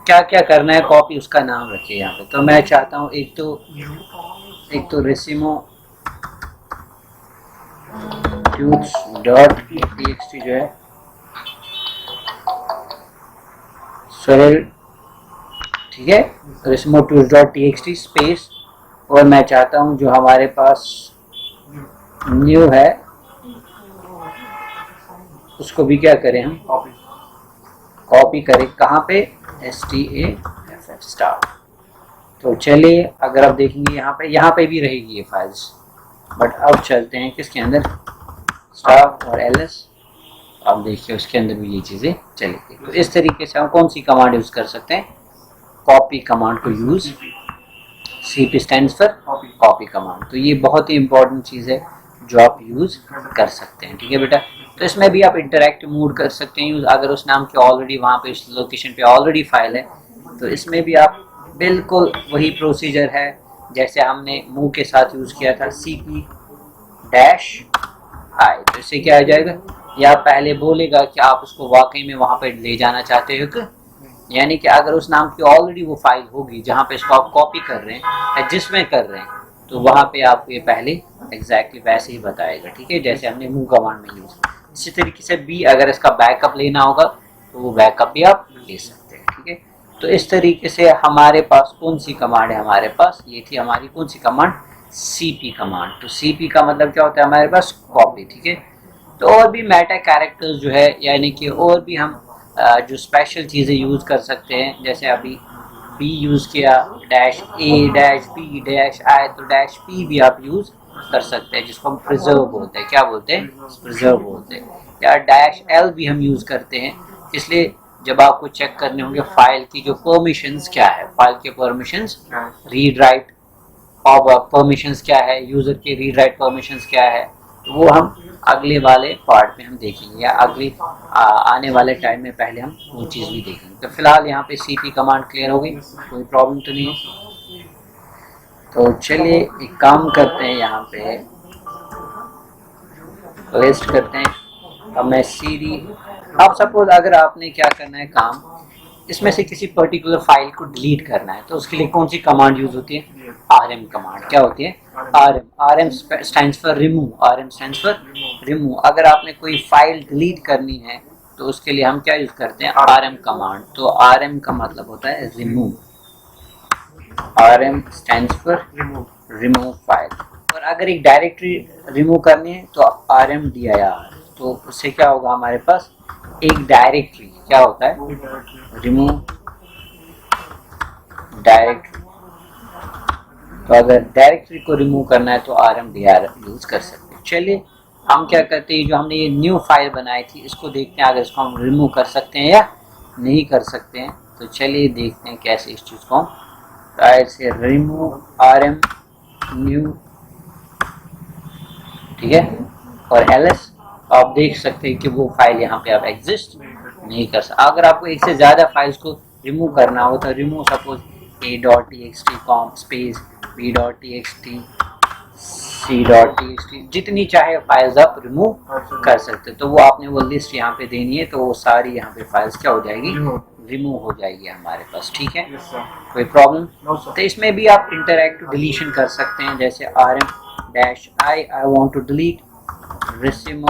क्या क्या करना है, कॉपी उसका नाम रखिए यहाँ पे। तो मैं चाहता हूँ एक तो रेसिमो ट्यूट्स डॉट टीएक्सटी जो है सरल, ठीक है, रेसिमो ट्यूट्स डॉट टीएक्सटी स्पेस, और मैं चाहता हूँ जो हमारे पास न्यू है उसको भी क्या करें, हम कॉपी करें, कहाँ पे, staff स्टाफ। तो चलिए अगर आप देखेंगे यहाँ पे भी रहेगी ये फाइल्स, बट अब चलते हैं किसके अंदर, स्टाफ और ls, आप देखिए उसके अंदर भी ये चीज़ें चलेगी। तो इस तरीके से हम कौन सी कमांड यूज़ कर सकते हैं, कॉपी कमांड को use, cp stands for copy command. तो ये बहुत ही इंपॉर्टेंट चीज़ है जो आप यूज़ कर सकते हैं, ठीक है बेटा। तो इसमें भी आप इंटरैक्टिव मोड कर सकते हैं यूज़, अगर उस नाम की ऑलरेडी वहाँ पे इस लोकेशन पे ऑलरेडी फाइल है, तो इसमें भी आप बिल्कुल वही प्रोसीजर है जैसे हमने मूव के साथ यूज़ किया था, cp डैश आई। तो इससे क्या आ जाएगा, या पहले बोलेगा कि आप उसको वाकई में वहाँ पे ले जाना चाहते हो कि, यानी कि अगर उस नाम की ऑलरेडी वो फाइल होगी जहाँ पे इसको आप कॉपी कर रहे हैं या जिसमें कर रहे हैं, तो वहाँ पे आपको ये पहले एग्जैक्टली वैसे ही बताएगा, ठीक है, जैसे हमने मूव कमांड में यूज़। इसी तरीके से भी अगर इसका बैकअप लेना होगा तो वो बैकअप भी आप ले सकते हैं, ठीक है। तो इस तरीके से हमारे पास कौन सी कमांड है, हमारे पास ये थी हमारी कौन सी कमांड, cp कमांड। तो cp का मतलब क्या होता है, हमारे पास कॉपी, ठीक है। तो और भी मेटा कैरेक्टर्स जो है, यानी कि और भी हम जो स्पेशल चीज़ें यूज़ कर सकते हैं, जैसे अभी b यूज़ किया, dash a dash b dash i, तो डैश p भी आप यूज़ कर सकते हैं, जिसको हम प्रिजर्व बोलते हैं। क्या बोलते हैं? प्रिजर्व बोलते हैं। या डैश एल भी हम यूज करते हैं, इसलिए जब आपको चेक करने होंगे फाइल की जो परमिशंस क्या है, फाइल के परमिशंस, रीड राइट और परमिशंस क्या है, यूजर के रीड राइट परमिशंस क्या है, तो वो हम अगले वाले पार्ट में हम देखेंगे, या अगले आने वाले टाइम में पहले हम वो चीज़ भी देखेंगे। तो फिलहाल यहाँ पे cp कमांड क्लियर हो गई, कोई प्रॉब्लम तो नहीं है। तो चलिए एक काम करते हैं, यहाँ पे लिस्ट करते हैं। अब मैं cd, अब सपोज अगर आपने क्या करना है काम, इसमें से किसी पर्टिकुलर फाइल को डिलीट करना है, तो उसके लिए कौन सी कमांड यूज होती है? rm command. क्या होती है? rm stands for remove, rm stands for remove. अगर आपने कोई फाइल डिलीट करनी है तो उसके लिए हम क्या यूज करते हैं? rm command. तो rm का मतलब होता है remove, rm stands for remove file. और अगर एक डायरेक्टरी रिमूव करनी है तो rm dir। तो उससे क्या होगा, हमारे पास एक डायरेक्टरी क्या होता है? Remove directory. तो अगर डायरेक्टरी को रिमूव करना है तो rm dir यूज कर सकते हैं। चलिए हम क्या करते हैं, जो हमने ये न्यू फाइल बनाई थी इसको देखते हैं अगर इसको हम रिमूव कर सकते हैं या नहीं कर सकते हैं। तो चलिए देखते हैं कैसे इस चीज को हम फाइल से रिमूव rm न्यू, ठीक है, और ls। आप देख सकते हैं कि वो फाइल यहाँ पे आप एग्जिस्ट नहीं कर सकते। अगर आपको एक से ज्यादा फाइल्स को रिमूव करना हो तो remove suppose a.txt com space b.txt c.txt, जितनी चाहे फाइल्स आप रिमूव कर सकते हो। तो वो आपने वो लिस्ट यहाँ पे देनी है, तो वो सारी यहाँ पे फाइल्स क्या हो जाएगी? रिमूव हो जाएगी हमारे पास, ठीक है। कोई प्रॉब्लम? तो इसमें भी आप इंटरैक्टिव डिलीशन कर सकते हैं, जैसे rm-i want to delete resume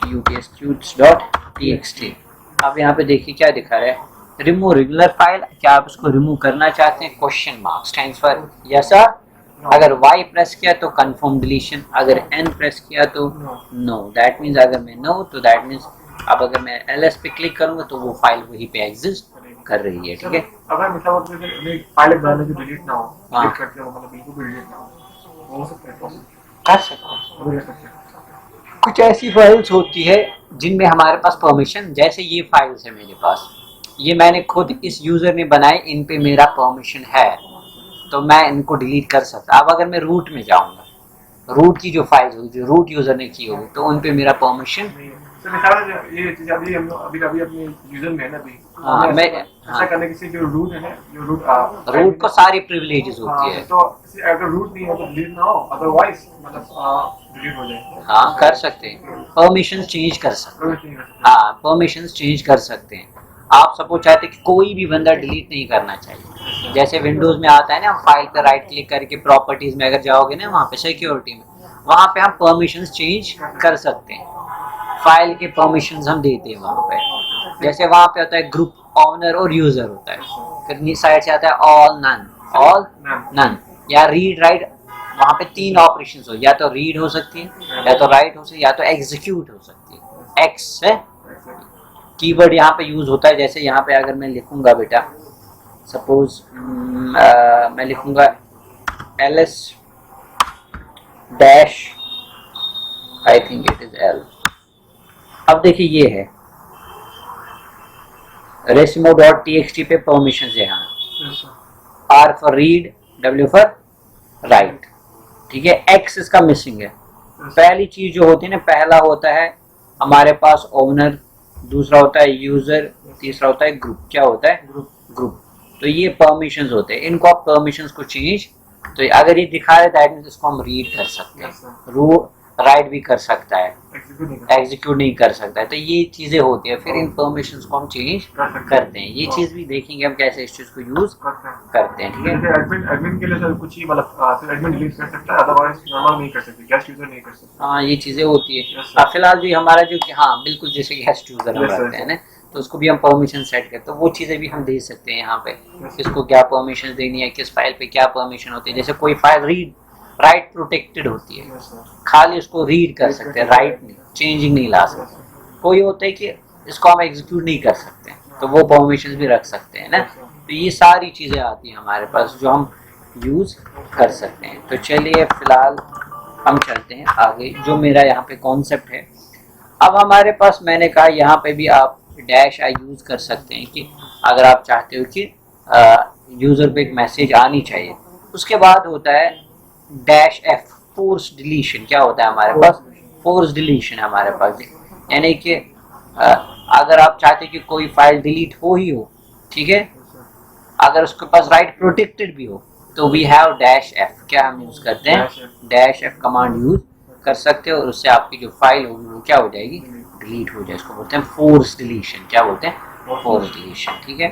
utstudents.txt। अब यहाँ पे देखिए क्या दिखा रहा है, रिमूव रेगुलर फाइल। क्या आप उसको रिमूव करना चाहते हैं? Question mark stands for yes और अगर y प्रेस किया तो कंफर्म डिलीशन, अगर n प्रेस किया तो नो। दैट मीन्स अगर मैं नो तो दैट मीन्स अब अगर मैं ls पे क्लिक करूंगा तो वो फाइल वहीं पे एग्जिस्ट कर रही है, ठीक है। अगर मतलब फाइल बनाने की डिलीट ना हो, क्लिक करके वो मतलब बिल्कुल भी डिलीट ना हो, हो सकता है? कर सकते हैं। कुछ ऐसी फाइल्स होती है जिनमें हमारे पास परमिशन, जैसे ये फाइल्स है मेरे पास, ये मैंने खुद इस यूजर ने बनाए, इन पे मेरा परमिशन है तो मैं इनको डिलीट कर सकता। अब अगर मैं रूट में जाऊंगा, रूट की जो फाइल्स होगी जो रूट यूजर ने की होगी तो उन पे मेरा परमिशन। तो मिसाल ये चीज अभी हम अभी अपने यूजर में है ना, अभी हाँ, मैं ऐसा करने के से जो रूट है ना, जो रूट को सारी प्रिविलेजेस होती है। तो अगर रूट नहीं है तो डिलीट ना हो, अदरवाइज मतलब डिलीट हो जाए। हाँ कर सकते हैं, परमिशन चेंज कर सकते हैं। हाँ परमिशन चेंज कर सकते हैं। आप सपोज चाहते हैं कि कोई भी बंदा डिलीट नहीं करना चाहिए, जैसे विंडोज में आता है ना, फाइल पे राइट क्लिक करके प्रॉपर्टीज में अगर जाओगे ना, वहाँ पे सिक्योरिटी में, वहाँ पे हम परमिशंस चेंज कर सकते हैं। फाइल के परमिशंस हम देते हैं वहाँ पे। जैसे वहाँ पे होता है ग्रुप ऑनर और यूजर होता है, फिर साइड से आता है ऑल नन या रीड राइट। वहाँ पे तीन ऑपरेशंस हो, या तो रीड हो सकती है, या तो राइट हो सकती है, या तो एग्जीक्यूट हो सकती है। एक्स है कीवर्ड यहाँ पे यूज होता है। जैसे यहाँ पे अगर मैं लिखूंगा बेटा, सपोज मैं लिखूंगा ls dash, I think it is l। अब देखिए ये है resume.txt पे परमिशंस है, यहाँ r for read, w for right, ठीक है। x इसका मिसिंग है। पहली चीज जो होती है ना, पहला होता है हमारे पास ओनर, दूसरा होता है यूजर, तीसरा होता है ग्रुप। क्या होता है? ग्रुप। तो ये परमिशंस होते हैं, इनको आप परमिशंस को चेंज, तो अगर ये दिखा रहे दैट मींस इसको हम रीड कर सकते हैं, राइट भी कर सकता है, एग्जीक्यूट नहीं कर सकता है। तो ये चीजें होती है, फिर इन परमिशंस को हम चेंज करते हैं। ये चीज भी देखेंगे हम कैसे इस चीज को यूज करते हैं, ठीक है। एडमिन के लिए सर कुछ ही मतलब सिर्फ एडमिन डिलीट कर सकता है, अदरवाइज नॉर्मल नहीं कर सकते, गेस्ट यूजर नहीं कर सकते। हाँ ये चीजें होती है। फिलहाल भी हमारा जो, हाँ बिल्कुल, जैसे गेस्ट यूजर हम रखते हैं ना, तो उसको भी हम परमिशन सेट करते हैं, तो वो चीजें भी हम दे सकते हैं यहाँ पे, किसको क्या परमिशन देनी है, किस फाइल पे क्या परमिशन होती है। जैसे कोई फाइल रीड राइट प्रोटेक्टेड होती है, खाली उसको रीड कर सकते हैं, राइट नहीं, चेंजिंग नहीं ला सकते। कोई होता है कि इसको हम एग्जीक्यूट नहीं कर सकते, तो वो परमिशन भी रख सकते हैं ना। तो ये सारी चीजें आती हैं हमारे पास, जो हम यूज़ कर सकते हैं। तो चलिए फ़िलहाल हम चलते हैं आगे, जो मेरा यहाँ पे कॉन्सेप्ट है। अब हमारे पास मैंने कहा यहाँ पे भी आप डैश आई यूज़ कर सकते हैं कि अगर आप चाहते हो कि यूज़र पे एक मैसेज आनी चाहिए। उसके बाद होता है डैश एफ, फोर्स डिलीशन। क्या होता है हमारे पास? फोर्स डिलीशन हमारे पास, यानी कि अगर आप चाहते हैं कि कोई फाइल डिलीट हो ही हो, ठीक है, अगर उसके पास राइट प्रोटेक्टेड भी हो, तो वी हैव डैश एफ। क्या हम यूज़ करते हैं? डैश एफ कमांड यूज़ कर सकते हो, और उससे आपकी जो फाइल होगी वो क्या हो जाएगी? डिलीट हो जाए। इसको बोलते हैं फोर्स डिलीशन। क्या बोलते हैं? Force deletion. ठीक है,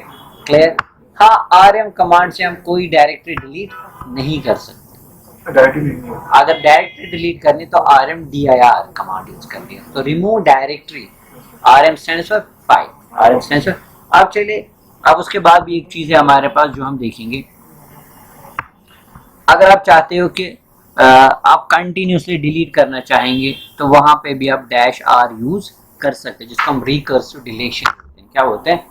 क्लियर? हाँ, आरएम कमांड से हम कोई डायरेक्टरी डिलीट नहीं कर सकते। अगर डायरेक्टरी डिलीट करनी तो rmdir कमांड यूज कर लिया। तो remove directory, rm stands for file, rm stands for. अब चलिए, अब उसके बाद भी एक चीज है हमारे पास जो हम देखेंगे। अगर आप चाहते हो कि आप कंटिन्यूसली डिलीट करना चाहेंगे, तो वहां पे भी आप डैश आर यूज कर सकते हैं, जिसको हम रिकर्सिव डिलीशन बोलते हैं। क्या बोलते हैं?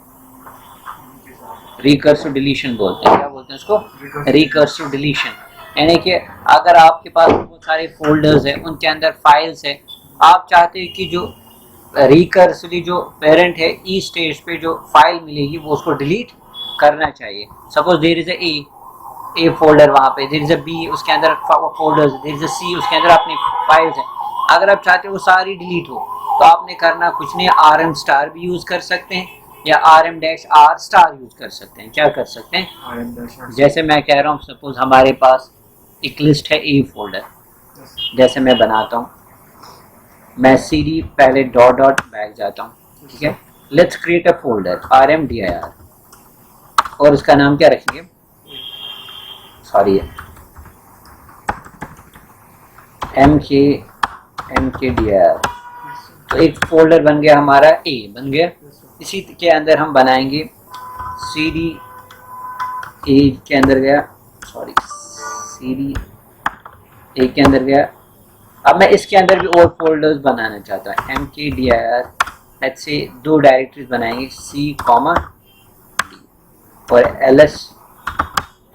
रिकर्सिव डिलीशन बोलते हैं। क्या बोलते हैं इसको? Recursive deletion. यानी कि अगर आपके पास बहुत सारे फोल्डर्स हैं, उनके अंदर फाइल्स है, आप चाहते हैं कि जो रिकर्सिवली जो पेरेंट है ई स्टेज पे जो फाइल मिलेगी वो उसको डिलीट करना चाहिए। Suppose there is a folder, वहाँ पे देयर इज अ बी, उसके अंदर folders, there is a C, उसके अंदर अपनी फाइल्स हैं। अगर आप चाहते हो वो सारी डिलीट हो, तो आपने करना कुछ नहीं, rm स्टार भी यूज कर सकते हैं या rm-r स्टार यूज कर सकते हैं। क्या कर सकते हैं? जैसे मैं कह रहा हूँ, सपोज हमारे पास एक लिस्ट है ए फोल्डर, जैसे मैं बनाता हूँ, मैं cd पहले डॉट डॉट बैक जाता हूँ, ठीक है। Let's create a folder rmdir, और उसका नाम क्या रखेंगे? Sorry, mkdir। तो एक फोल्डर बन गया हमारा, ए बन गया। इसी के अंदर हम बनाएंगे cd ए के अंदर गया, सॉरी cd ए के अंदर गया। अब मैं इसके अंदर भी और फोल्डर्स बनाना चाहता हूँ, mkdir। लेट्स से दो डायरेक्टरीज बनाएंगे, c कॉमा d और ls।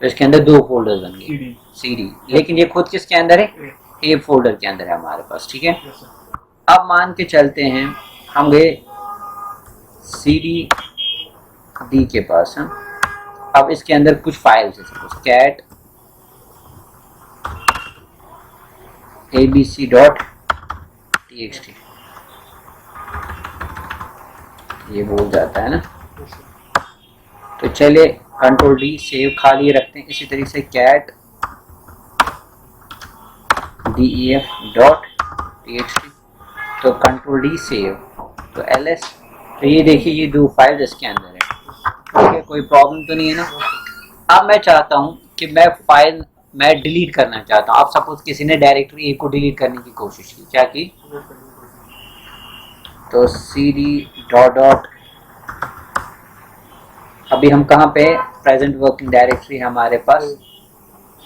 तो इसके अंदर दो फोल्डर्स बन गए, cd। लेकिन ये खुद किसके अंदर है? ए फोल्डर के अंदर है हमारे पास, ठीक है। अब मान के चलते हैं हम गए cd d के पास, हम अब इसके अंदर कुछ फाइल्स है, सपोज cat abc.txt, ये बोल जाता है ना। तो चलिए कंट्रोल डी सेव खाली रखते हैं। इसी तरीके से cat def.txt, तो कंट्रोल डी सेव, तो ls। तो ये देखिए ये दो फाइल्स इसके अंदर है, ठीक है, कोई प्रॉब्लम तो नहीं है ना। अब मैं चाहता हूँ कि मैं डिलीट करना चाहता हूँ। आप सपोज किसी ने डायरेक्टरी ए को डिलीट करने की कोशिश की, क्या की? तो cd डॉट डॉट, अभी हम कहाँ पे? प्रेजेंट वर्किंग डायरेक्टरी हमारे पास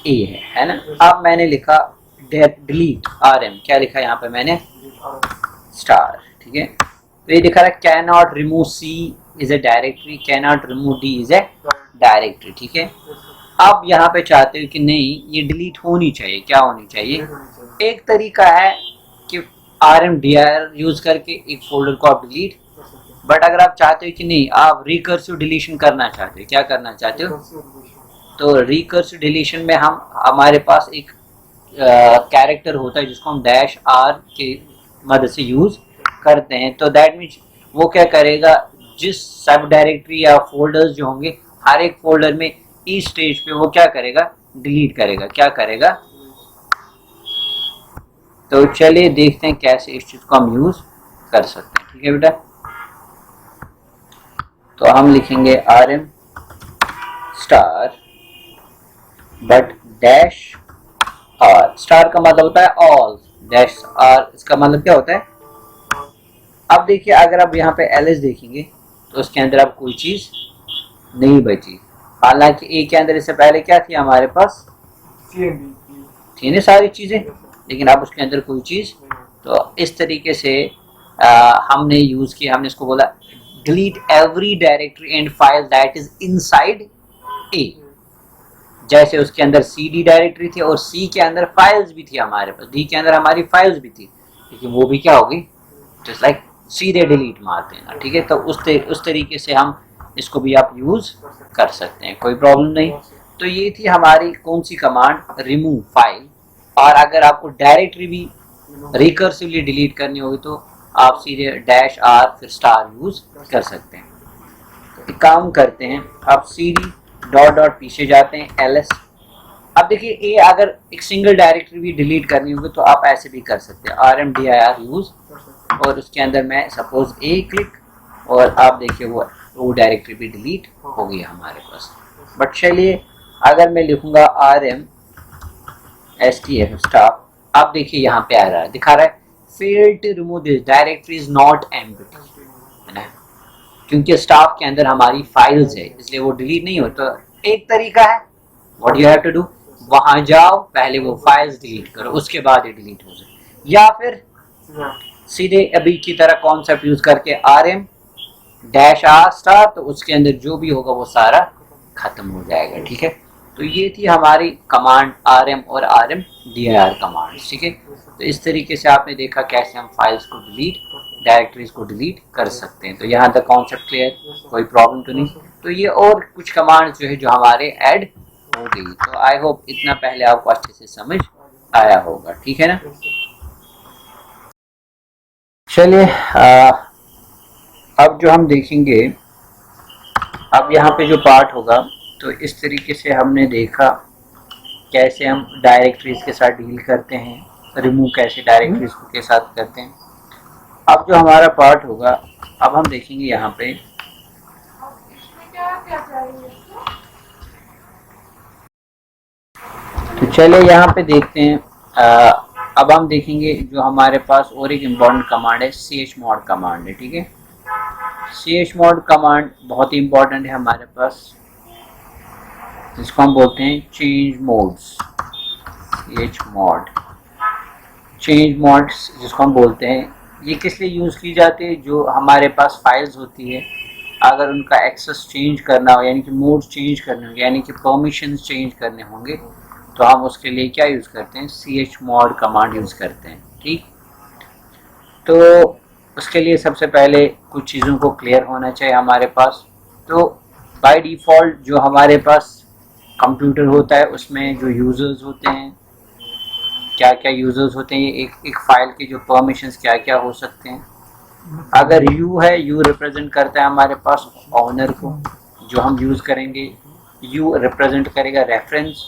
ए है ना। अब मैंने लिखा डिलीट rm, क्या लिखा यहाँ पे मैंने? स्टार, ठीक है। तो ये दिखा रहा है can not remove C is a directory, can not remove D is a directory, ठीक है। अब यहाँ पे चाहते हो कि नहीं, ये डिलीट होनी चाहिए। क्या होनी चाहिए? एक तरीका है कि rmdir यूज करके एक फोल्डर को आप डिलीट, बट अगर आप चाहते हो कि नहीं, आप रिकर्सिव डिलीशन करना चाहते हो, क्या करना चाहते हो? तो रिकर्सिव डिलीशन में हमारे पास एक कैरेक्टर होता है जिसको हम डैश आर के मदद से यूज करते हैं। तो दैट मीन्स वो क्या करेगा, जिस सब डायरेक्टरी या फोल्डर्स जो होंगे, हर एक फोल्डर में इस स्टेज पे वो क्या करेगा? डिलीट करेगा। क्या करेगा? तो चलिए देखते हैं कैसे इस चीज को हम यूज कर सकते हैं, ठीक है बेटा। तो हम लिखेंगे rm star but dash R. Star का मतलब होता है ऑल, डैश आर इसका मतलब क्या होता है? अब देखिए, अगर आप यहाँ पे ls देखेंगे तो उसके अंदर अब कोई चीज नहीं बची। हालांकि ए के अंदर इससे पहले क्या थी हमारे पास? थी ना सारी चीजें, लेकिन अब उसके अंदर कोई चीज। तो इस तरीके से हमने यूज किया, हमने इसको बोला delete every directory and file that is inside a. जैसे उसके अंदर CD डायरेक्टरी थी और C के अंदर फाइल्स भी थी हमारे पास, D के अंदर हमारी फाइल्स भी थी, लेकिन वो भी क्या होगी, जस्ट लाइक सीधे डिलीट मार देना, ठीक है। तो उस तरीके से हम इसको भी आप यूज़ कर सकते हैं, कोई प्रॉब्लम नहीं। तो ये थी हमारी कौन सी कमांड, रिमूव फाइल। और अगर आपको डायरेक्टरी भी रिकर्सिवली डिलीट करनी होगी तो आप सीधे -R फिर स्टार यूज़ कर सकते हैं। तो एक काम करते हैं, आप CD डॉट पीछे जाते हैं ls। अब देखिए ये अगर एक सिंगल डायरेक्टरी भी डिलीट करनी होगी तो आप ऐसे भी कर सकते हैं, rmdir यूज़, और उसके अंदर मैं सपोज A क्लिक, और आप देखिए वो डायरेक्टरी भी डिलीट हो गई हमारे पास। बट चलिए अगर मैं लिखूंगा rm stf स्टाफ, आप देखिए यहाँ पे आ रहा है, दिखा रहा है failed to remove this directory is not empty, है ना, क्योंकि स्टाफ के अंदर हमारी फाइल्स है इसलिए वो डिलीट नहीं हो। तो एक तरीका है, what you have to do, वहां जाओ पहले वो फाइल्स डिलीट करो उसके बाद ये डिलीट हो जाए, या फिर सीधे अभी की तरह कॉन्सेप्ट यूज करके rm -R स्टार, तो उसके अंदर जो भी होगा वो सारा खत्म हो जाएगा, ठीक है। तो ये थी हमारी कमांड rm और rmdir कमांड, ठीक है। तो इस तरीके से आपने देखा कैसे हम फाइल्स को डिलीट, डायरेक्टरीज को डिलीट कर सकते हैं। तो यहाँ तक कॉन्सेप्ट क्लियर, कोई प्रॉब्लम तो नहीं। तो ये और कुछ कमांड जो है जो हमारे ऐड हो गई। तो आई होप इतना पहले आपको अच्छे से समझ आया होगा, ठीक है ना। चलिए अब जो हम देखेंगे, अब यहाँ पे जो पार्ट होगा, तो इस तरीके से हमने देखा कैसे हम डायरेक्टरीज के साथ डील करते हैं, रिमूव कैसे डायरेक्टरीज के साथ करते हैं। अब जो हमारा पार्ट होगा, अब हम देखेंगे यहाँ पे तो चलिए यहाँ पे देखते हैं। अब हम देखेंगे जो हमारे पास और एक इम्पॉर्टेंट कमांड है, chmod कमांड है, ठीक है। chmod कमांड बहुत ही इम्पोर्टेंट है हमारे पास, जिसको हम बोलते हैं चेंज मोड्स, चेंज मोड्स जिसको हम बोलते हैं। ये किस लिए यूज़ की जाती है, जो हमारे पास फाइल्स होती है अगर उनका एक्सेस चेंज करना हो, यानी कि मोड चेंज करने होंगे, यानी कि परमिशंस चेंज करने होंगे, तो हम उसके लिए क्या यूज़ करते हैं, chmod कमांड यूज़ करते हैं, ठीक। तो उसके लिए सबसे पहले कुछ चीज़ों को क्लियर होना चाहिए हमारे पास। तो बाय डिफ़ॉल्ट जो हमारे पास कंप्यूटर होता है उसमें जो यूज़र्स होते हैं, क्या क्या यूज़र्स होते हैं, एक फाइल के जो परमिशंस क्या क्या हो सकते हैं। अगर यू है, यू रिप्रेजेंट करता है हमारे पास ऑनर को, जो हम यूज़ करेंगे। यू रिप्रेजेंट करेगा रेफरेंस,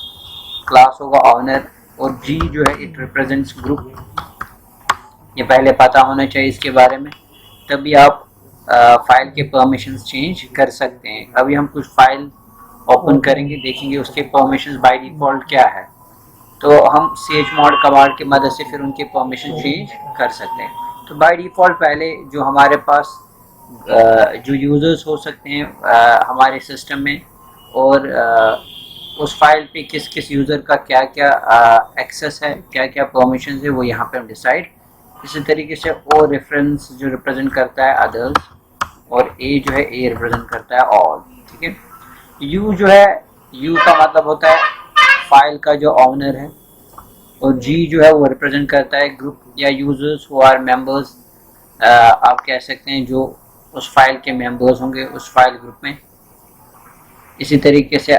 क्लास होगा ऑनर, और जी जो है इट रिप्रेजेंट्स ग्रुप। ये पहले पता होना चाहिए इसके बारे में, तभी आप फाइल के परमिशंस चेंज कर सकते हैं। अभी हम कुछ फाइल ओपन करेंगे, देखेंगे उसके परमिशंस बाय डिफ़ॉल्ट क्या है, तो हम chmod कमांड की मदद से फिर उनके परमिशन चेंज कर सकते हैं। तो बाय डिफ़ॉल्ट पहले जो हमारे पास जो यूज़र्स हो सकते हैं हमारे सिस्टम में, और उस फाइल पे किस किस यूज़र का क्या क्या एक्सेस है, क्या क्या परमिशन है, वो यहाँ पे हम डिसाइड। इसी तरीके से ओ रेफरेंस जो रिप्रेजेंट करता है अदर्स, और ए जो है ए रिप्रेजेंट करता है ऑल, ठीक है। यू जो है, यू का मतलब होता है फाइल का जो ऑनर है, और जी जो है वो रिप्रेजेंट करता है ग्रुप या यूजर्स हु आर मेंबर्स, आप कह सकते हैं जो उस फाइल के मेंबर्स होंगे उस फाइल ग्रुप में। इसी तरीके से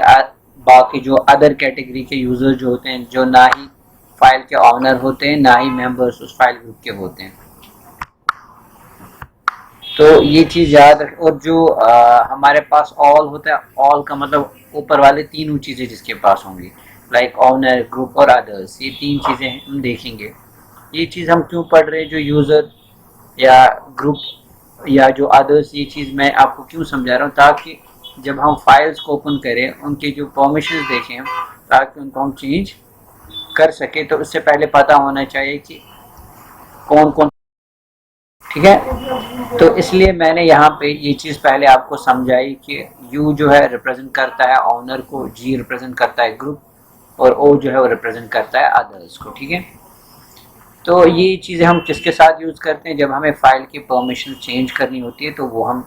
बाकी जो अदर कैटेगरी के यूजर्स जो होते हैं, जो ना ही फाइल के ऑनर होते हैं ना ही मेंबर्स उस फाइल ग्रुप के होते हैं। तो ये चीज़ याद रखें। और जो हमारे पास ऑल होता है, ऑल का मतलब ऊपर वाले तीनों चीज़ें जिसके पास होंगी, लाइक ऑनर, ग्रुप और अदर्स, ये तीन चीज़ें हम देखेंगे। ये चीज़ हम क्यों पढ़ रहे हैं, जो यूज़र या ग्रुप या जो अदर्स, ये चीज़ मैं आपको क्यों समझा रहा हूँ, ताकि जब हम फाइल्स को ओपन करें उनके जो परमिशंस देखें हम, ताकि उनको हम चेंज कर सके। तो उससे पहले पता होना चाहिए कि कौन कौन, ठीक है। तो इसलिए मैंने यहाँ पे ये चीज़ पहले आपको समझाई कि यू जो है रिप्रेजेंट करता है ऑनर को, जी रिप्रेजेंट करता है ग्रुप, और ओ जो है वो रिप्रेजेंट करता है अदर्स को, ठीक है। तो ये चीज़ें हम किसके साथ यूज़ करते हैं, जब हमें फाइल की परमिशन चेंज करनी होती है, तो वो हम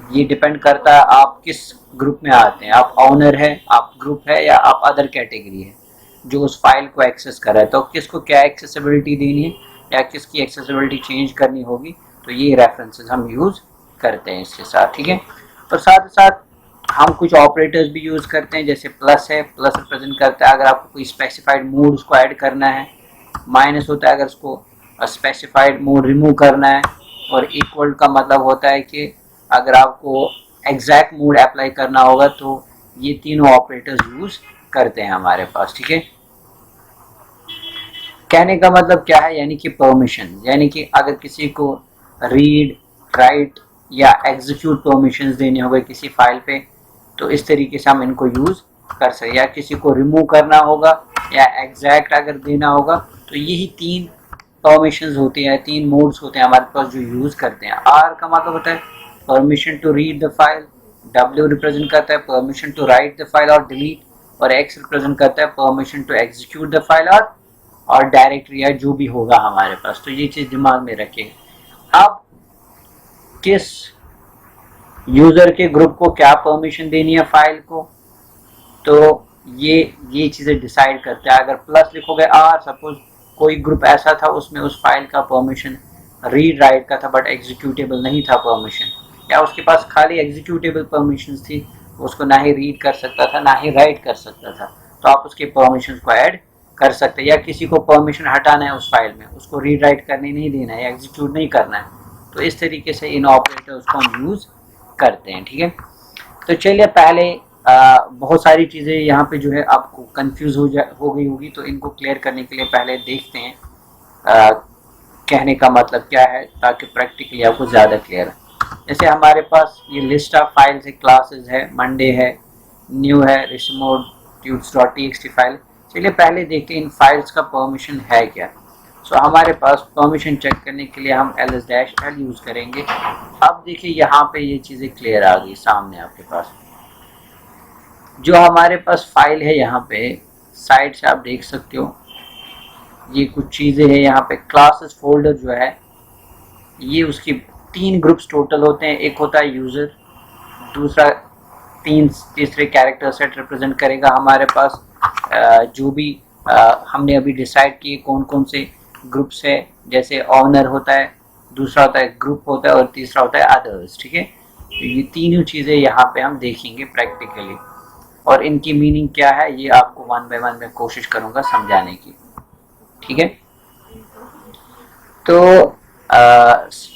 ये डिपेंड करता है आप किस ग्रुप में आते हैं, आप ऑनर है, आप ग्रुप है, या आप अदर कैटेगरी है जो उस फाइल को एक्सेस कर रहा है। तो किसको क्या एक्सेसिबिलिटी देनी है या किसकी एक्सेसिबिलिटी चेंज करनी होगी, तो ये रेफरेंसेस हम यूज़ करते हैं इसके साथ, ठीक है। और साथ ही साथ हम कुछ ऑपरेटर्स भी यूज़ करते हैं, जैसे प्लस है, प्लस रिप्रेजेंट करता है अगर आपको कोई स्पेसिफाइड मोड उसको ऐड करना है, माइनस होता है अगर उसको स्पेसिफाइड मोड रिमूव करना है, और इक्वल का मतलब होता है कि अगर आपको एग्जैक्ट मोड अप्लाई करना होगा। तो ये तीनों ऑपरेटर्स यूज़ करते हैं हमारे पास, ठीक है। कहने का मतलब क्या है, यानी कि परमिशन, यानी कि अगर किसी को रीड, राइट या एग्जीक्यूट परमिशंस देने होंगे किसी फाइल पे, तो इस तरीके से हम इनको यूज़ कर सकते हैं। या किसी को रिमूव करना होगा या एग्जैक्ट अगर देना होगा, तो यही तीन परमिशंस होती हैं, तीन मोड्स होते हैं हमारे पास जो यूज़ करते हैं। आर का मतलब होता है permission to read the file, W represent करता है permission to write the file और डिलीट, और एक्स रिप्रेजेंट करता है permission to execute the file और डायरेक्टरी या जो भी होगा हमारे पास। तो ये चीज़ दिमाग में रखें। अब किस यूज़र के ग्रुप को क्या परमिशन देनी है फाइल को, तो ये चीज़ें डिसाइड करते हैं। अगर प्लस लिखोगे आर, सपोज कोई ग्रुप ऐसा था उसमें उस फाइल का परमिशन रीड राइट का था बट एग्जीक्यूटेबल नहीं था परमिशन, या उसके पास खाली एग्जीक्यूटेबल परमिशन थी, उसको ना ही रीड कर सकता था ना ही राइट कर सकता था, तो आप उसके परमिशन को ऐड कर सकते हैं। या किसी को परमिशन हटाना है उस फाइल में, उसको रीड राइट करने नहीं देना है या एग्जीक्यूट नहीं करना है, तो इस तरीके से इन ऑपरेटर्स को हम यूज़ करते हैं, ठीक है। तो चलिए पहले बहुत सारी चीज़ें यहाँ पे जो है आपको कंफ्यूज हो गई होगी, तो इनको क्लियर करने के लिए पहले देखते हैं कहने का मतलब क्या है, ताकि प्रैक्टिकली आपको ज़्यादा क्लियर है। जैसे हमारे पास ये लिस्ट ऑफ फाइल्स है, क्लासेस है, मंडे है, न्यू है, रिशमोड, tunes.txt फाइल। चलिए पहले देखते हैं इन फाइल्स का परमिशन है क्या। सो हमारे पास परमिशन चेक करने के लिए हम ls-l यूज़ करेंगे। अब देखिए यहाँ पे ये चीज़ें क्लियर आ गई सामने आपके पास। जो हमारे पास फाइल है यहाँ पे साइड से आप देख सकते हो, ये कुछ चीज़ें हैं यहाँ पे। क्लासेस फोल्डर जो है ये उसकी 3 ग्रुप्स टोटल होते हैं। एक होता है यूज़र, दूसरा तीसरे कैरेक्टर सेट रिप्रेजेंट करेगा हमारे पास जो भी हमने अभी डिसाइड किए कौन कौन से ग्रुप्स है, जैसे ऑनर होता है, दूसरा होता है ग्रुप होता है, और तीसरा होता है अदर्स, ठीक है। तो ये तीनों चीज़ें यहाँ पे हम देखेंगे प्रैक्टिकली, और इनकी मीनिंग क्या है ये आपको वन बाय वन मैं कोशिश करूँगा समझाने की, ठीक है। तो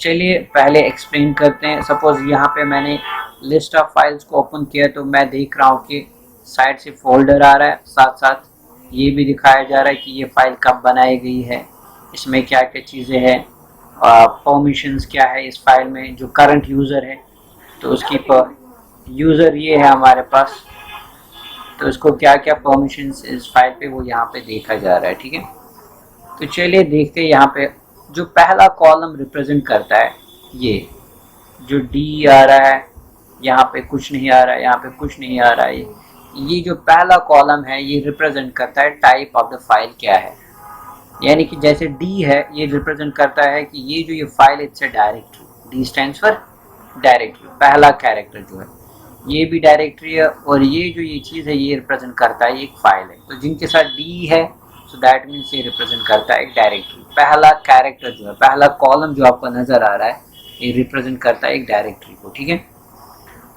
चलिए पहले एक्सप्लेन करते हैं। सपोज यहाँ पे मैंने लिस्ट ऑफ फाइल्स को ओपन किया, तो मैं देख रहा हूँ कि साइड से फोल्डर आ रहा है, साथ साथ ये भी दिखाया जा रहा है कि ये फाइल कब बनाई गई है, इसमें क्या क्या चीज़ें हैं, परमिशंस क्या है इस फाइल में, जो करंट यूज़र है तो उसकी यूज़र ये है हमारे पास, तो इसको क्या क्या परमिशंस इस फाइल पे वो यहाँ पे देखा जा रहा है, ठीक है। तो चलिए देखते हैं यहाँ पे जो पहला कॉलम रिप्रेजेंट करता है, ये जो डी आ रहा है, यहाँ पे कुछ नहीं आ रहा है, यहाँ पे कुछ नहीं आ रहा है, ये जो पहला कॉलम है ये रिप्रेजेंट करता है टाइप ऑफ द फाइल क्या है। यानी कि जैसे डी है ये रिप्रेजेंट करता है कि ये जो ये file it's a directory, D stands for directory, पहला कैरेक्टर जो है ये भी डायरेक्टरी है, और ये जो ये चीज़ है ये रिप्रेजेंट करता है एक फाइल है। तो जिनके साथ डी है सो दैट मीन्स ये रिप्रेजेंट करता है एक डायरेक्टरी। पहला कैरेक्टर जो है, पहला कॉलम जो आपको नज़र आ रहा है ये रिप्रेजेंट करता है एक डायरेक्टरी को, ठीक है।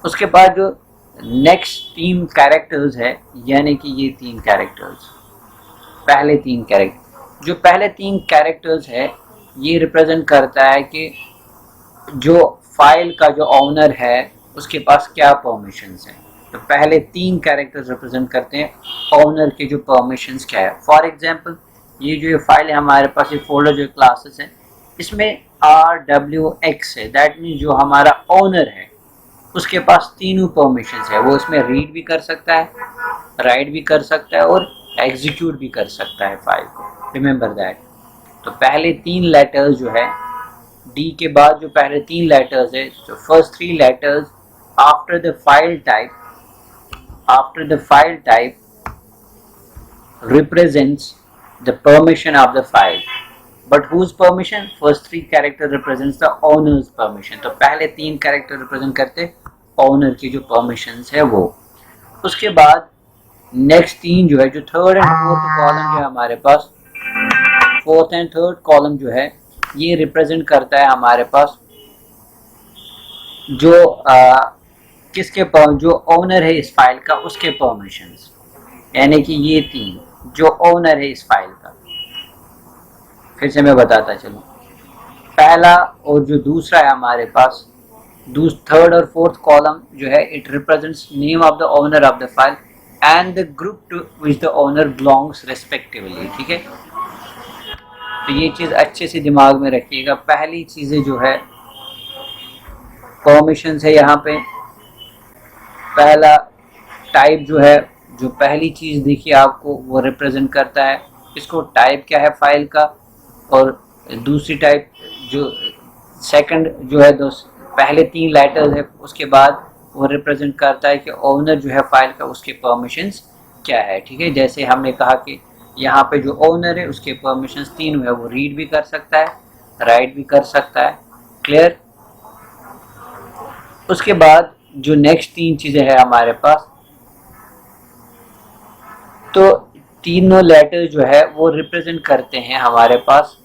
उसके बाद जो नेक्स्ट 3 कैरेक्टर्स है, यानी कि ये 3 कैरेक्टर्स, पहले 3 कैरेक्टर, जो पहले 3 कैरेक्टर्स है ये रिप्रेजेंट करता है कि जो फाइल का जो ऑनर है उसके पास क्या परमिशंस हैं। तो पहले 3 कैरेक्टर्स रिप्रेजेंट करते हैं ऑनर के जो परमिशंस क्या है। फॉर एग्जांपल ये जो फाइल है हमारे पास, ये फोल्डर जो क्लासेस है, इसमें RWX है, दैट मीन्स जो हमारा ऑनर है उसके पास तीनों परमिशंस है। वो इसमें रीड भी कर सकता है, राइट भी कर सकता है और एग्जीक्यूट भी कर सकता है फाइल को, रिमेंबर दैट। तो पहले 3 लेटर्स जो है डी के बाद जो पहले 3 लेटर्स है, जो first 3 letters after the file type represents the permission of the file, but whose permission, first 3 character represents the owner's permission. तो पहले 3 कैरेक्टर रिप्रेजेंट करते ओनर की जो परमिशंस है वो। उसके बाद नेक्स्ट 3 जो है, जो थर्ड एंड फोर्थ कॉलम जो है हमारे पास, फोर्थ एंड थर्ड कॉलम जो है ये रिप्रेजेंट करता है हमारे पास जो किसके जो ओनर है इस फाइल का उसके परमिशंस, यानी कि ये 3 जो ओनर है इस फाइल का। फिर से मैं बताता चलूं, पहला और जो दूसरा है हमारे पास, थर्ड और फोर्थ कॉलम जो है it represents name of the owner of the file and the group to which the owner belongs respectively. ठीक है, तो ये चीज़ अच्छे से दिमाग में रखिएगा। पहली चीज़ें जो है परमिशंस है, यहाँ पे पहला टाइप जो है, जो पहली चीज़ देखिए आपको वो रिप्रेजेंट करता है इसको, टाइप क्या है फाइल का। और दूसरी टाइप जो सेकंड जो है, पहले 3 लेटर्स है उसके बाद वो रिप्रेजेंट करता है कि ओनर जो है फाइल का उसके परमिशंस क्या है। ठीक है, जैसे हमने कहा कि यहाँ पे जो ओनर है उसके परमिशंस 3 है, वो रीड भी कर सकता है, राइट भी कर सकता है। क्लियर। उसके बाद जो नेक्स्ट 3 चीज़ें हैं हमारे पास, तो तीनों लेटर जो है वो रिप्रेजेंट करते हैं हमारे पास,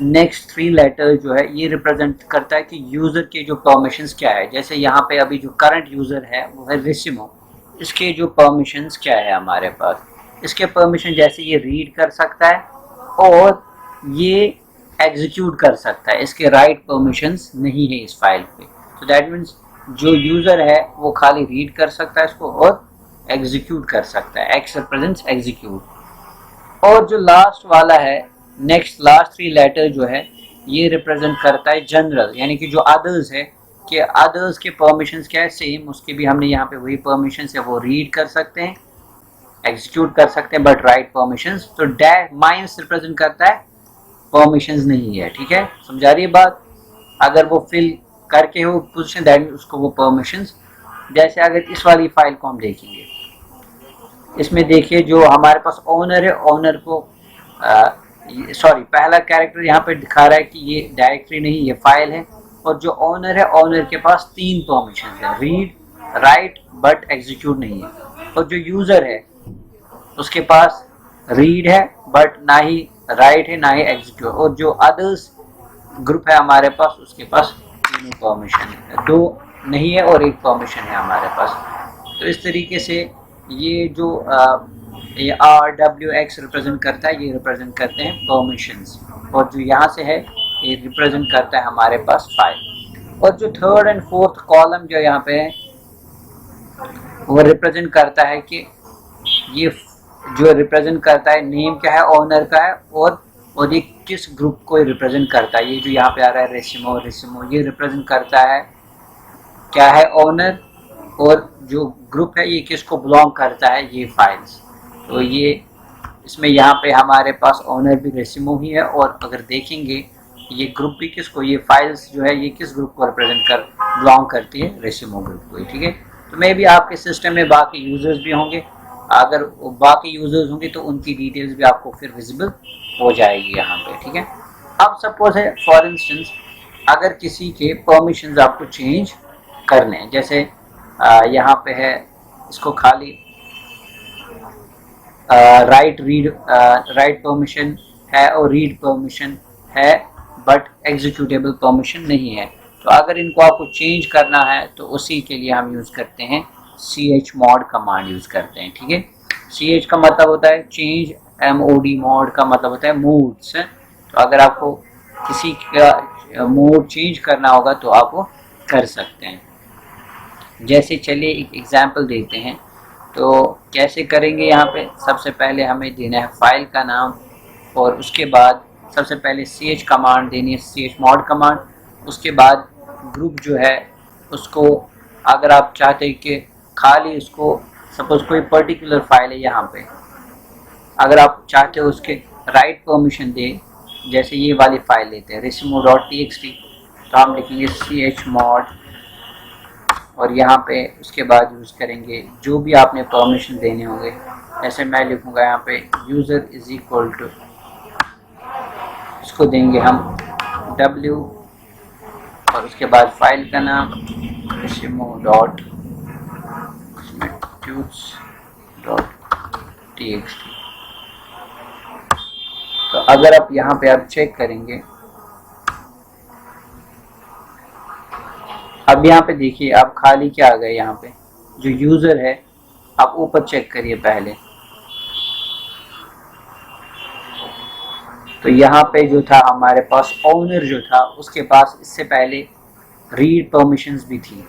नेक्स्ट 3 लेटर जो है ये रिप्रेजेंट करता है कि यूज़र के जो परमिशंस क्या है। जैसे यहाँ पे अभी जो करंट यूज़र है वो है रिसिमो, इसके जो परमिशंस क्या है हमारे पास, इसके परमिशन जैसे ये रीड कर सकता है और ये एग्जीक्यूट कर सकता है, इसके राइट परमिशंस नहीं है इस फाइल पे। तो दैट मीन्स जो यूज़र है वो खाली रीड कर सकता है इसको और एग्जीक्यूट कर सकता है, एक्स रिप्रेजेंट्स एग्जीक्यूट। और जो लास्ट वाला है, नेक्स्ट लास्ट 3 लेटर जो है ये रिप्रेजेंट करता है जनरल, यानी कि जो अदर्स है कि अदर्स के परमिशंस क्या है, सेम उसके भी हमने यहाँ पे वही परमिशंस है, वो रीड कर सकते हैं, एग्जीक्यूट कर सकते हैं, बट राइट परमिशंस। तो डैश माइनस रिप्रेजेंट करता है परमिशंस नहीं है। ठीक है, समझा रही है बात। अगर वो फिल करके हो पोजीशन दैट उसको वो परमिशंस। जैसे अगर इस वाली फाइल को हम देखेंगे, इसमें देखिए जो हमारे पास ओनर है, ओनर को सॉरी पहला कैरेक्टर यहाँ पे दिखा रहा है कि ये डायरेक्टरी नहीं ये फाइल है, और जो ओनर है ओनर के पास 3 परमिशन है, रीड, राइट, बट एग्जीक्यूट नहीं है। और जो यूजर है उसके पास रीड है बट ना ही राइट है ना ही एग्जीक्यूट। और जो अदर्स ग्रुप है हमारे पास उसके पास 3 परमिशन है, 2 नहीं है और 1 परमिशन है हमारे पास। तो इस तरीके से ये जो ये RWX रिप्रेजेंट करता है, ये रिप्रेजेंट करते हैं परमिशंस, और जो यहाँ से है ये रिप्रेजेंट करता है हमारे पास फाइल। और जो थर्ड एंड फोर्थ कॉलम जो यहाँ पे है वो रिप्रेजेंट करता है कि ये जो रिप्रेजेंट करता है नेम क्या है ओनर का है, और ये किस ग्रुप को रिप्रेजेंट करता है। ये जो यहाँ पे आ रहा है रेसिमो, रेसिमो ये रिप्रेजेंट करता है क्या है ओनर, और जो ग्रुप है ये किसको बिलोंग करता है, ये फाइल्स। तो ये इसमें यहाँ पे हमारे पास ओनर भी रेसिमो ही है, और अगर देखेंगे ये ग्रुप भी किसको, ये फाइल्स जो है ये किस ग्रुप को रिप्रेजेंट कर बिलोंग करती है, रेसिमो ग्रुप को। ठीक है, तो मे भी आपके सिस्टम में बाकी यूजर्स भी होंगे, अगर बाकी यूजर्स होंगे तो उनकी डिटेल्स भी आपको फिर विजिबल हो जाएगी यहाँ पे। ठीक है, अब सपोज है फॉर इंस्टेंस अगर किसी के परमिशंस आपको चेंज करने हैं, जैसे यहाँ पे है इसको खाली राइट रीड राइट परमिशन है और रीड परमिशन है बट एग्जीक्यूटेबल परमिशन नहीं है। तो अगर इनको आपको चेंज करना है तो उसी के लिए हम यूज़ करते हैं chmod कमांड यूज़ करते हैं। ठीक है, ch का मतलब होता है चेंज, mod mod का मतलब होता है मूड्स। तो अगर आपको किसी का मोड चेंज करना होगा तो आप वो कर सकते हैं। जैसे चलिए एक एग्जांपल देते हैं, तो कैसे करेंगे। यहाँ पे सबसे पहले हमें देना है फाइल का नाम, और उसके बाद सबसे पहले ch कमांड देनी है, chmod कमांड। उसके बाद ग्रुप जो है उसको अगर आप चाहते हैं कि खाली उसको सपोज कोई पर्टिकुलर फाइल है, यहाँ पे अगर आप चाहते हो उसके राइट परमिशन दे, जैसे ये वाली फाइल लेते हैं resimo.txt, तो हम लिखेंगे chmod, और यहाँ पे उसके बाद यूज़ करेंगे जो भी आपने परमिशन देने होंगे। ऐसे मैं लिखूँगा यहाँ पे यूज़र इज इक्वल टू इसको देंगे हम W और उसके बाद फाइल का नाम resumo.tunes.txt। तो अगर आप यहाँ पे आप चेक करेंगे, अब यहाँ पे देखिए आप खाली क्या आ गए, यहाँ पे जो यूजर है आप ऊपर चेक करिए पहले, तो यहाँ पे जो था हमारे पास ओनर जो था उसके पास इससे पहले रीड परमिशंस भी थी,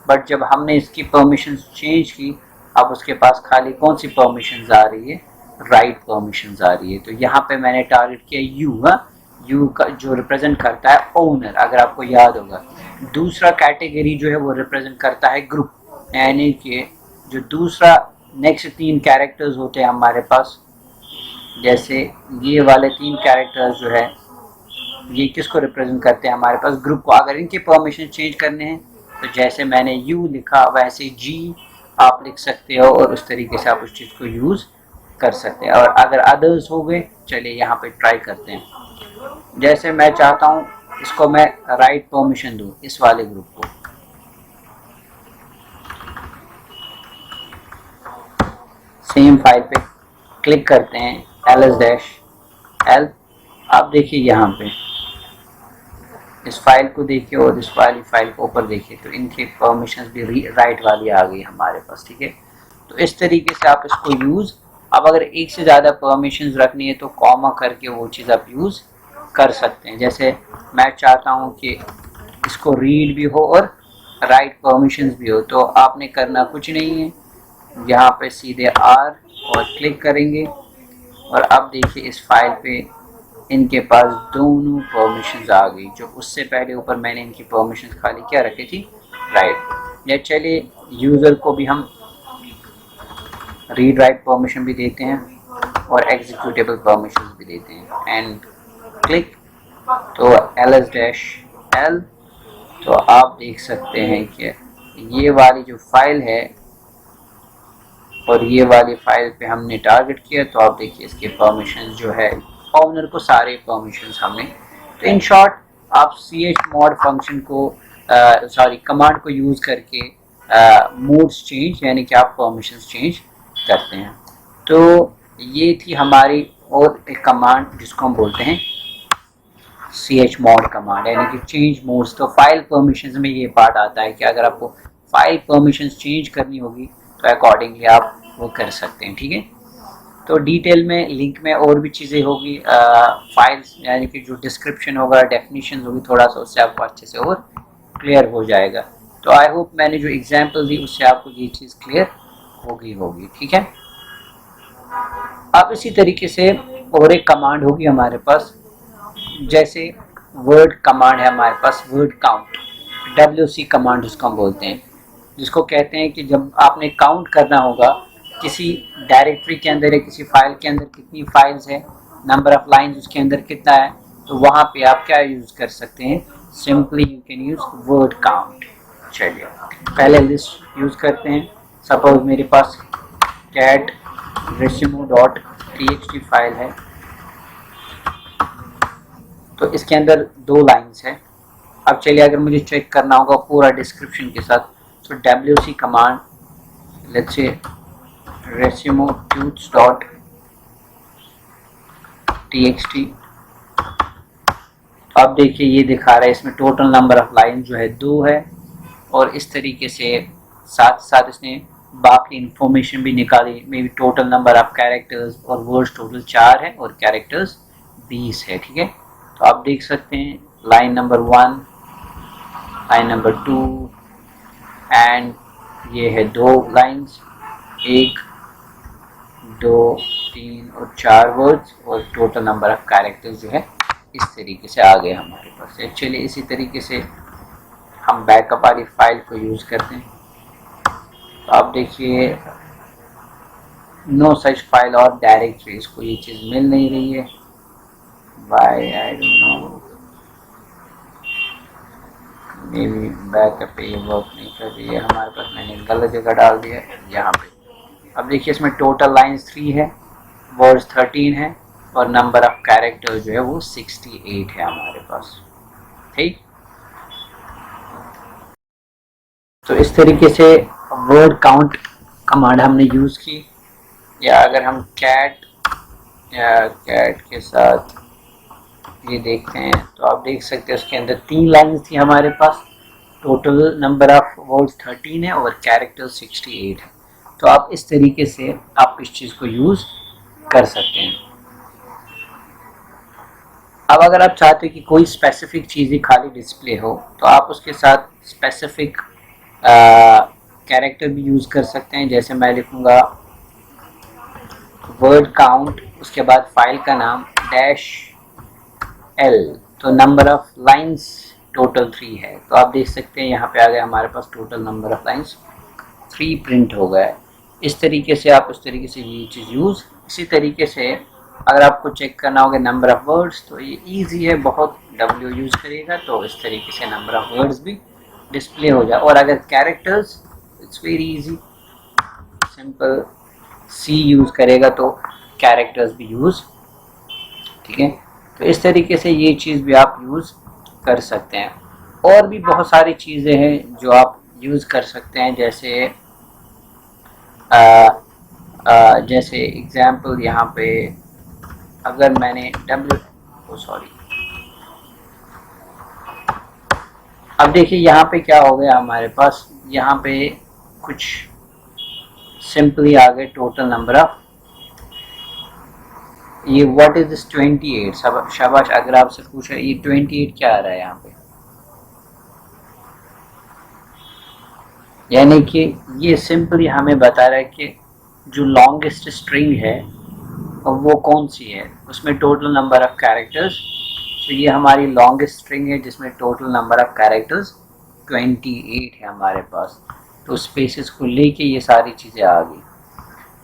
बट जब हमने इसकी परमिशंस चेंज की अब उसके पास खाली कौन सी परमिशंस आ रही है, राइट परमिशंस आ रही है। तो यहाँ पे मैंने टारगेट किया यू का जो रिप्रेजेंट करता है ओनर, अगर आपको याद होगा। दूसरा कैटेगरी जो है वो रिप्रेजेंट करता है ग्रुप, यानी कि जो दूसरा नेक्स्ट 3 कैरेक्टर्स होते हैं हमारे पास, जैसे ये वाले 3 कैरेक्टर्स जो है ये किसको रिप्रेजेंट करते हैं, हमारे पास ग्रुप को। अगर इनके परमिशन चेंज करने हैं तो जैसे मैंने यू लिखा वैसे जी आप लिख सकते हो और उस तरीके से आप उस चीज़ को यूज़ कर सकते हैं। और अगर अदर्स हो गए, चलिए यहाँ पे ट्राई करते हैं। जैसे मैं चाहता हूँ इसको मैं राइट परमिशन दूँ इस वाले ग्रुप को, सेम फाइल पे क्लिक करते हैं ls-l। आप देखिए यहाँ पे इस फाइल को देखिए और इस वाली फाइल को ऊपर देखिए, तो इनके परमिशंस भी राइट वाली आ गई हमारे पास, ठीक है। तो इस तरीके से आप इसको यूज़, अब अगर एक से ज़्यादा परमिशंस रखनी है तो कॉमा करके वो चीज़ आप यूज़ कर सकते हैं। जैसे मैं चाहता हूँ कि इसको रीड भी हो और राइट परमिशंस भी हो, तो आपने करना कुछ नहीं है, यहाँ पे सीधे R और क्लिक करेंगे और अब देखिए इस फाइल पे इनके पास दोनों परमिशंस आ गई, जो उससे पहले ऊपर मैंने इनकी परमिशंस खाली क्या रखी थी, राइट। या चलिए यूज़र को भी हम रीड राइट परमिशन भी देते हैं और एग्जीक्यूटेबल परमिशंस भी देते हैं, एंड क्लिक तो ls-l। तो आप देख सकते हैं कि ये वाली जो फाइल है और ये वाली फाइल पे हमने टारगेट किया, तो आप देखिए इसके परमिशंस जो है ओनर को सारे परमिशंस हमने। तो इन शॉर्ट आप chmod फंक्शन को कमांड को यूज़ करके मोड्स चेंज यानी कि आप परमिशंस चेंज करते हैं। तो ये थी हमारी और एक कमांड जिसको हम बोलते हैं chmod कमांड, यानी कि चेंज मोड्स। तो फाइल परमिशंस में ये पार्ट आता है कि अगर आपको फाइल परमिशंस चेंज करनी होगी तो अकॉर्डिंगली आप वो कर सकते हैं, ठीक है। तो डिटेल में लिंक में और भी चीज़ें होगी, फाइल्स यानी कि जो डिस्क्रिप्शन होगा, डेफिनेशन होगी, थोड़ा सा उससे आपको अच्छे से और क्लियर हो जाएगा। तो आई होप मैंने जो एग्जांपल दी उससे आपको ये चीज़ क्लियर होगी, ठीक है। अब इसी तरीके से और एक कमांड होगी हमारे पास, जैसे वर्ड कमांड है हमारे पास, वर्ड काउंट, WC कमांड जिसको हम बोलते हैं, जिसको कहते हैं कि जब आपने काउंट करना होगा किसी डायरेक्टरी के अंदर या किसी फाइल के अंदर कितनी फाइल्स है, नंबर ऑफ लाइंस उसके अंदर कितना है, तो वहाँ पे आप क्या यूज़ कर सकते हैं, simply you can use word count. चलिए पहले लिस्ट यूज़ करते हैं। सपोज मेरे पास cat resumo.txt फाइल है, तो इसके अंदर 2 लाइंस है। अब चलिए अगर मुझे चेक करना होगा पूरा डिस्क्रिप्शन के साथ, तो WC command, let's say resumo.tunes.txt। अब देखिए ये दिखा रहा है इसमें टोटल नंबर ऑफ लाइन जो है 2 है, और इस तरीके से साथ साथ इसने बाकी इंफॉर्मेशन भी निकाली, may be total number of characters और वर्ड्स टोटल 4 है और कैरेक्टर्स 20 है, ठीक है। तो आप देख सकते हैं line number 1, line number 2 and ये है 2 लाइंस, 1 2 3 और 4 वर्ड्स, और टोटल नंबर ऑफ कैरेक्टर्स जो है इस तरीके से आ गए हमारे पास। एक्चुअली इसी तरीके से हम बैकअप वाली फाइल को यूज़ करते हैं। तो आप देखिए नो सच फाइल और डायरेक्टरी, इसको ये चीज़ मिल नहीं रही है, why I don't know, maybe backup पे ये वर्क नहीं कर रही है हमारे पास, मैंने गलत जगह डाल दिया है यहाँ पे। अब देखिए इसमें टोटल लाइंस 3 है, वर्ड्स 13 है और नंबर ऑफ कैरेक्टर जो है वो 68 है हमारे पास। ठीक, तो इस तरीके से वर्ड काउंट कमांड हमने यूज़ की। या अगर हम कैट के साथ ये देखते हैं तो आप देख सकते हैं उसके अंदर 3 लाइन्स थी हमारे पास, टोटल नंबर ऑफ वर्ड्स 13 है और कैरेक्टर 68 है। तो आप इस तरीके से आप इस चीज़ को यूज़ कर सकते हैं। अब अगर आप चाहते हो कि कोई स्पेसिफिक चीज़ें खाली डिस्प्ले हो तो आप उसके साथ स्पेसिफिक कैरेक्टर भी यूज़ कर सकते हैं। जैसे मैं लिखूँगा वर्ड काउंट, उसके बाद फाइल का नाम -l, तो नंबर ऑफ लाइंस टोटल 3 है। तो आप देख सकते हैं यहाँ पे आ गया हमारे पास total number of lines 3 print हो गया है। इस तरीके से आप उस तरीके से ये चीज़ यूज़। इसी तरीके से अगर आपको चेक करना होगा नंबर ऑफ वर्ड्स तो ये इजी है बहुत, W यूज़ करिएगा तो इस तरीके से नंबर ऑफ वर्ड्स भी डिस्प्ले हो जाए। और अगर characters, it's very easy, simple, C use करेगा तो कैरेक्टर्स भी यूज़। ठीक है, तो इस तरीके से ये चीज़ भी आप यूज़ कर सकते हैं। और भी बहुत सारी चीज़ें हैं जो आप यूज़ कर सकते हैं। जैसे एग्जाम्पल यहाँ पे अगर मैंने अब देखिए यहाँ पे क्या हो गया हमारे पास, यहाँ पे कुछ सिंपली आ गए टोटल नंबर ऑफ, ये व्हाट इज दिस 28, शाबाश। अगर आपसे पूछा ये 28 क्या आ रहा है यहाँ पे, यानी कि ये सिंपली हमें बता रहा है कि जो लॉन्गेस्ट स्ट्रिंग है वो कौन सी है, उसमें टोटल नंबर ऑफ कैरेक्टर्स। तो ये हमारी लॉन्गेस्ट स्ट्रिंग है जिसमें टोटल नंबर ऑफ कैरेक्टर्स 28 है हमारे पास। तो स्पेसेस को लेके ये सारी चीज़ें आ गई।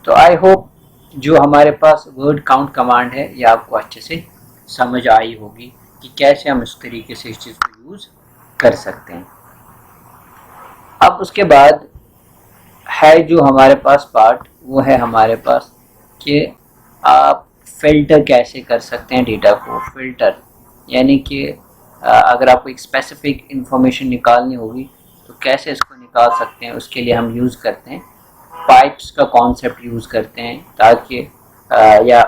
तो आई होप जो हमारे पास वर्ड काउंट कमांड है ये आपको अच्छे से समझ आई होगी कि कैसे हम इस तरीके से इस चीज़ को यूज़ कर सकते हैं। अब उसके बाद है जो हमारे पास पार्ट, वो है हमारे पास कि आप फ़िल्टर कैसे कर सकते हैं डेटा को। फ़िल्टर यानी कि अगर आपको एक स्पेसिफिक इंफॉर्मेशन निकालनी होगी तो कैसे इसको निकाल सकते हैं, उसके लिए हम यूज़ करते हैं पाइप्स का कॉन्सेप्ट यूज़ करते हैं, ताकि या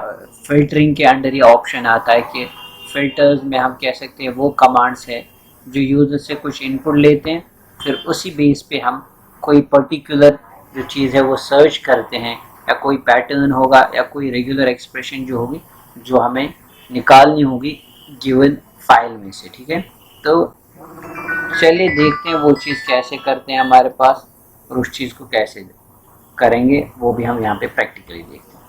फ़िल्टरिंग के अंडर ये ऑप्शन आता है कि फ़िल्टर्स में हम कह सकते हैं वो कमांड्स है जो यूज़र से कुछ इनपुट लेते हैं, फिर उसी बेस पे हम कोई पर्टिकुलर जो चीज़ है वो सर्च करते हैं, या कोई पैटर्न होगा या कोई रेगुलर एक्सप्रेशन जो होगी जो हमें निकालनी होगी गिवन फाइल में से। ठीक है, तो चलिए देखते हैं वो चीज़ कैसे करते हैं हमारे पास, और उस चीज़ को कैसे करेंगे वो भी हम यहाँ पे प्रैक्टिकली देखते हैं।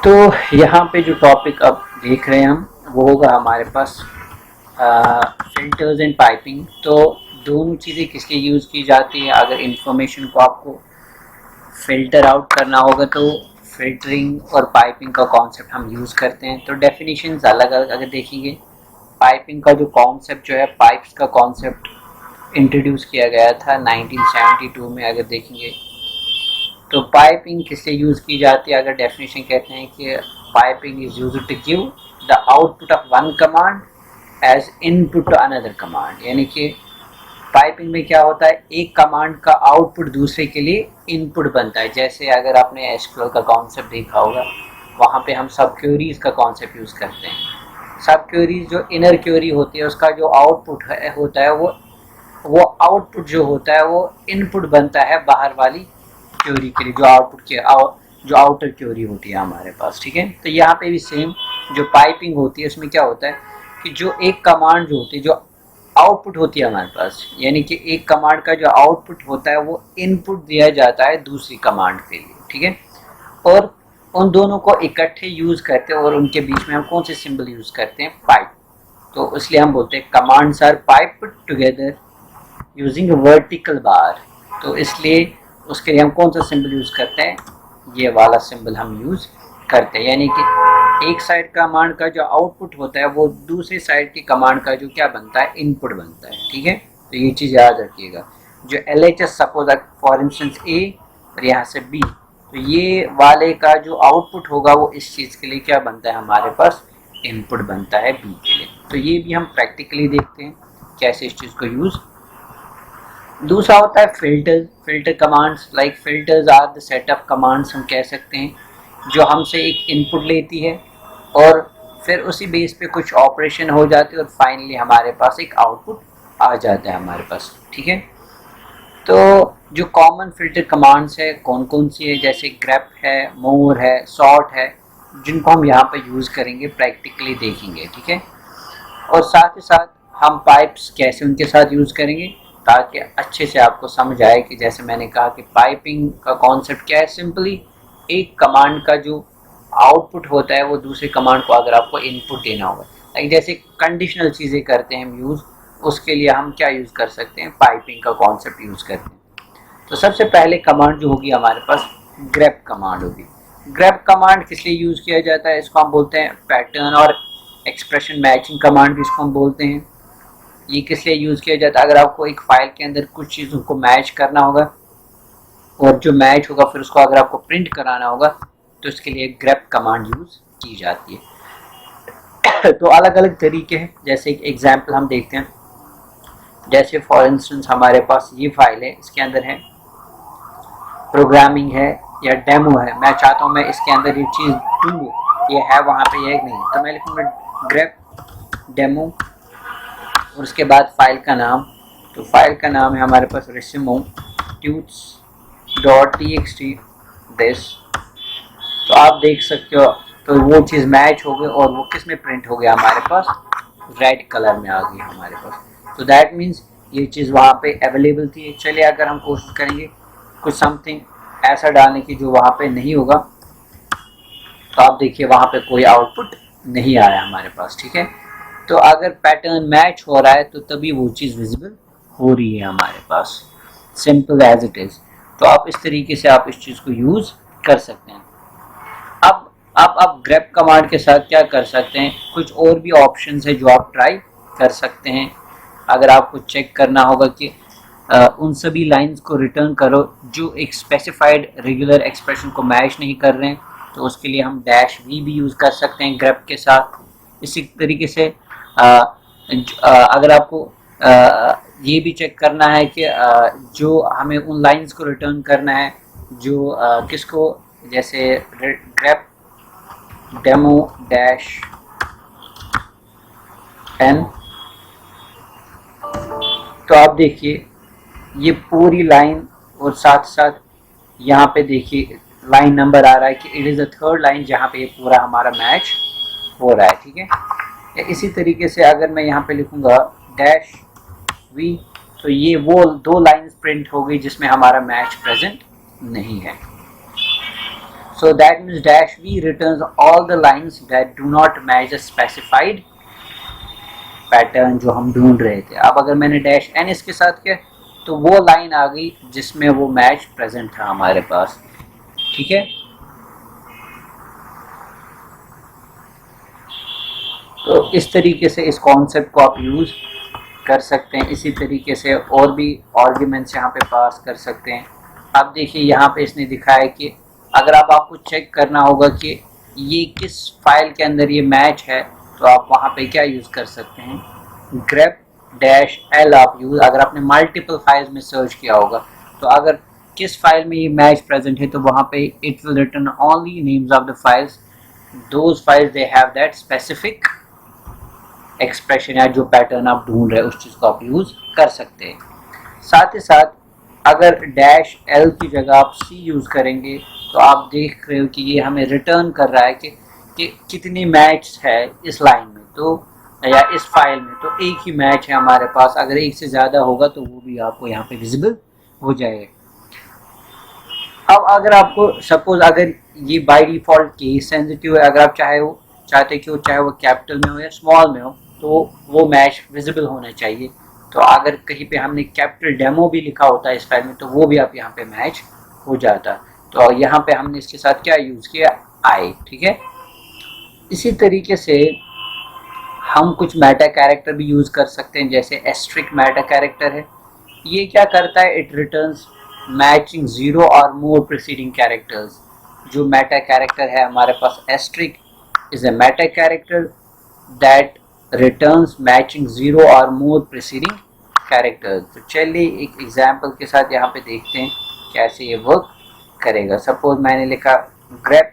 तो यहाँ पे जो टॉपिक अब देख रहे हैं हम वो होगा हमारे पास फिल्टर्स एंड पाइपिंग। तो दोनों चीज़ें किसके यूज़ की जाती है, अगर इंफॉर्मेशन को आपको फ़िल्टर आउट करना होगा तो फिल्टरिंग और पाइपिंग का कॉन्सेप्ट हम यूज़ करते हैं। तो डेफिनेशंस अलग अलग अगर देखेंगे, पाइपिंग का जो कॉन्सेप्ट जो है, पाइप्स का कॉन्सेप्ट इंट्रोड्यूस किया गया था 1972 में। अगर देखेंगे तो पाइपिंग किससे यूज़ की जाती है, अगर डेफिनेशन कहते हैं कि piping is used to give the output of one command as input to another command. यानी कि पाइपिंग में क्या होता है, एक कमांड का आउटपुट दूसरे के लिए इनपुट बनता है। जैसे अगर आपने एसक्यूएल का कॉन्सेप्ट देखा होगा, वहाँ पे हम सब क्वेरीज का कॉन्सेप्ट यूज़ करते हैं। सब क्वेरीज जो इनर क्वेरी होती है उसका जो आउटपुट होता है वो आउटपुट जो होता है वो इनपुट बनता है बाहर वाली क्वेरी के लिए, जो आउटर क्वेरी होती है हमारे पास। ठीक है, तो यहाँ पे भी सेम जो पाइपिंग होती है उसमें क्या होता है कि जो एक कमांड जो होती है, जो आउटपुट होती है हमारे पास, यानी कि एक कमांड का जो आउटपुट होता है वो इनपुट दिया जाता है दूसरी कमांड के लिए। ठीक है, और उन दोनों को इकट्ठे यूज़ करते हैं, और उनके बीच में हम कौन से सिंबल यूज़ करते हैं, पाइप। तो इसलिए हम बोलते हैं commands are piped together using vertical bar. तो इसलिए उसके लिए हम कौन सा सिंबल यूज़ करते हैं, ये वाला सिंबल हम यूज़ करते हैं। यानी कि एक साइड कमांड का जो आउटपुट होता है वो दूसरी साइड की कमांड का जो क्या बनता है, इनपुट बनता है। ठीक है, तो ये चीज़ याद रखिएगा। जो LHS suppose for instance A और यहाँ से B, तो ये वाले का जो आउटपुट होगा वो इस चीज़ के लिए क्या बनता है, हमारे पास इनपुट बनता है बी के लिए। तो ये भी हम प्रैक्टिकली देखते हैं कैसे इस चीज़ को यूज़। दूसरा होता है filter commands. Like filters are the setup commands हम कह सकते हैं, जो हमसे एक इनपुट लेती है और फिर उसी बेस पे कुछ ऑपरेशन हो जाते हैं और फाइनली हमारे पास एक आउटपुट आ जाता है हमारे पास। ठीक है, तो जो कॉमन फिल्टर कमांड्स है कौन कौन सी है, जैसे ग्रेप है, मोर है, सॉर्ट है, जिनको हम यहाँ पे यूज़ करेंगे, प्रैक्टिकली देखेंगे। ठीक है, और साथ ही साथ हम पाइप्स कैसे उनके साथ यूज़ करेंगे ताकि अच्छे से आपको समझ आए कि जैसे मैंने कहा कि पाइपिंग का कॉन्सेप्ट क्या है। सिंपली एक कमांड का जो आउटपुट होता है वो दूसरे कमांड को अगर आपको इनपुट देना होगा, लाइक जैसे कंडीशनल चीज़ें करते हैं हम यूज़, उसके लिए हम क्या यूज़ कर सकते हैं, पाइपिंग का कॉन्सेप्ट यूज़ करते हैं। तो सबसे पहले कमांड जो होगी हमारे पास ग्रेप कमांड होगी। ग्रेप कमांड किस लिए यूज़ किया जाता है, इसको हम बोलते हैं पैटर्न और एक्सप्रेशन मैचिंग कमांड भी इसको हम बोलते हैं। ये किस लिए यूज़ किया जाता है, अगर आपको एक फाइल के अंदर कुछ चीज़ों को मैच करना होगा और जो मैच होगा फिर उसको अगर आपको प्रिंट कराना होगा तो इसके लिए ग्रेप कमांड यूज़ की जाती है। तो अलग अलग तरीके हैं, जैसे एक एग्जाम्पल हम देखते हैं। जैसे फॉर इंस्टेंस हमारे पास ये फाइल है, इसके अंदर है प्रोग्रामिंग है या डेमो है, मैं चाहता हूँ मैं इसके अंदर ये चीज़ ढूंढूँ, ये है वहाँ पे ये नहीं, तो मैं लिखूँगा ग्रेप डेमो और उसके बाद फाइल का नाम। तो फाइल का नाम है हमारे पास resume tuts.txt दिस। तो आप देख सकते हो, तो वो चीज़ मैच हो गई और वो किस में प्रिंट हो गया, हमारे पास रेड कलर में आ गई हमारे पास। तो दैट मीन्स ये चीज़ वहाँ पे अवेलेबल थी। चलिए अगर हम कोशिश करेंगे कुछ समथिंग ऐसा डालने की जो वहाँ पे नहीं होगा, तो आप देखिए वहाँ पे कोई आउटपुट नहीं आया हमारे पास। ठीक है, तो अगर पैटर्न मैच हो रहा है तो तभी वो चीज़ विजिबल हो रही है हमारे पास, सिंपल एज इट इज़। तो आप इस तरीके से आप इस चीज़ को यूज़ कर सकते हैं। अब आप ग्रेप कमांड के साथ क्या कर सकते हैं, कुछ और भी ऑप्शंस है जो आप ट्राई कर सकते हैं। अगर आपको चेक करना होगा कि उन सभी लाइंस को रिटर्न करो जो एक स्पेसिफाइड रेगुलर एक्सप्रेशन को मैच नहीं कर रहे हैं, तो उसके लिए हम -v भी यूज़ कर सकते हैं ग्रेप के साथ। इसी तरीके से अगर आपको ये भी चेक करना है कि जो हमें उन लाइंस को रिटर्न करना है जो किसको, जैसे ग्रेप डेमो -n, तो आप देखिए ये पूरी लाइन और साथ साथ यहाँ पे देखिए लाइन नंबर आ रहा है कि it is the third line जहाँ पे ये पूरा हमारा मैच हो रहा है। ठीक है, इसी तरीके से अगर मैं यहाँ पे लिखूँगा -v, तो ये वो दो लाइंस प्रिंट हो गई जिसमें हमारा मैच प्रेजेंट नहीं है। So that means -v returns all the lines that do not match the specified pattern जो हम ढूंढ रहे थे। अब अगर मैंने -n इसके साथ किया तो वो लाइन आ गई जिसमें वो मैच प्रेजेंट था हमारे पास। ठीक है, तो इस तरीके से इस कॉन्सेप्ट को आप यूज़ कर सकते हैं। इसी तरीके से और भी आर्ग्यूमेंट्स यहाँ पे पास कर सकते हैं। अब देखिए यहाँ पे इसने दिखाया कि अगर आपको चेक करना होगा कि ये किस फाइल के अंदर ये मैच है, तो आप वहाँ पे क्या यूज़ कर सकते हैं, grep-l आप यूज़, अगर आपने मल्टीपल फाइल्स में सर्च किया होगा तो अगर किस फाइल में ये मैच प्रेजेंट है तो वहाँ पे it will return only names of the files, those files they have that specific expression या जो पैटर्न आप ढूंढ रहे हैं उस चीज़ को आप यूज़ कर सकते हैं। साथ ही साथ अगर -l की जगह आप c यूज़ करेंगे तो आप देख रहे हो कि ये हमें रिटर्न कर रहा है कि कितनी मैच है इस लाइन में, तो या इस फाइल में, तो एक ही मैच है हमारे पास। अगर एक से ज़्यादा होगा तो वो भी आपको यहाँ पे विजिबल हो जाएगा। अब अगर आपको सपोज अगर ये बाय डिफ़ॉल्ट केस सेंसिटिव है, अगर आप चाहते कि वो चाहे वो कैपिटल में हो या स्मॉल में हो तो वो मैच विजिबल होना चाहिए। तो अगर कहीं पे हमने कैपिटल डेमो भी लिखा होता है इस फाइल में तो वो भी आप यहाँ पे मैच हो जाता। तो यहाँ पे हमने इसके साथ क्या यूज़ किया, आई। ठीक है, इसी तरीके से हम कुछ मेटा कैरेक्टर भी यूज़ कर सकते हैं, जैसे एस्ट्रिक मेटा कैरेक्टर है। ये क्या करता है, इट रिटर्न्स मैचिंग 0 और मोर प्रीसीडिंग कैरेक्टर्स। जो मेटा कैरेक्टर है हमारे पास asterisk is a meta character that returns matching 0 और मोर प्रीसीडिंग कैरेक्टर्स। तो चलिए एक एग्जांपल के साथ यहाँ पे देखते हैं कैसे ये वर्क करेगा। सपोज मैंने लिखा ग्रेप,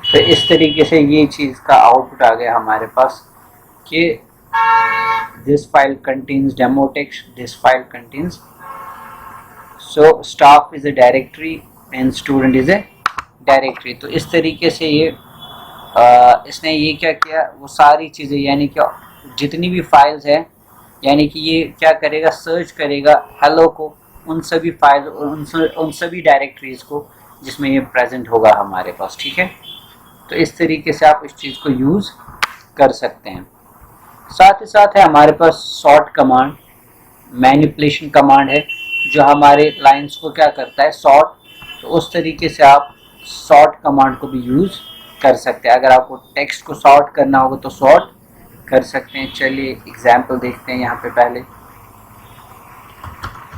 तो इस तरीके से ये चीज़ का आउटपुट आ गया हमारे पास कि this file contains demo text, this file contains, so staff is a directory and student is a directory. तो इस तरीके से ये इसने ये क्या किया, वो सारी चीज़ें यानी कि जितनी भी फाइल्स हैं यानी कि ये क्या करेगा, सर्च करेगा हेलो को, उन सभी फाइल उन सभी डायरेक्टरीज को जिसमें ये प्रेजेंट होगा हमारे पास। ठीक है, तो इस तरीके से आप इस चीज़ को यूज़ कर सकते हैं। साथ ही साथ है हमारे पास सॉर्ट कमांड, मैनिपुलेशन कमांड है जो हमारे लाइंस को क्या करता है, सॉर्ट। तो उस तरीके से आप सॉर्ट कमांड को भी यूज़ कर सकते हैं। अगर आपको टेक्स्ट को सॉर्ट करना होगा तो सॉर्ट कर सकते हैं। चलिए एग्जाम्पल देखते हैं। यहाँ पे पहले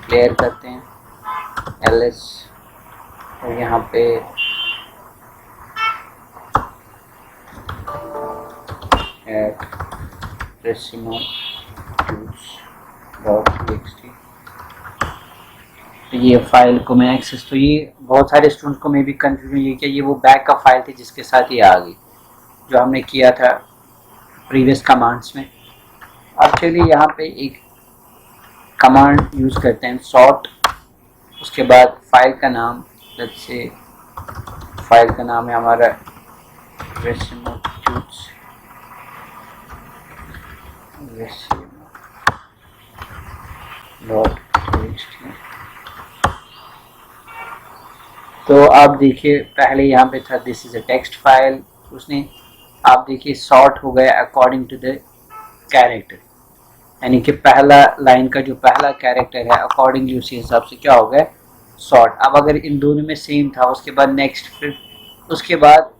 क्लियर करते हैं ls और यहाँ पे resume.txt। तो ये फाइल को मैं एक्सेस, तो ये बहुत सारे स्टूडेंट्स को मैं भी कंफ्यूजन ये कि ये वो बैकअप फाइल थी जिसके साथ ये आ गई जो हमने किया था प्रीवियस कमांड्स में। अब चलिए यहाँ पे एक कमांड यूज़ करते हैं सॉर्ट, उसके बाद फाइल का नाम, लेट्स से फाइल का नाम है हमारा resume.txt। तो आप देखिए पहले यहाँ पे था this is a text file, उसने आप देखिए सॉर्ट हो गया अकॉर्डिंग टू द कैरेक्टर, यानी कि पहला लाइन का जो पहला कैरेक्टर है अकॉर्डिंगली उसी हिसाब से क्या हो गया सॉर्ट। अब अगर इन दोनों में सेम था उसके बाद नेक्स्ट, फिर उसके बाद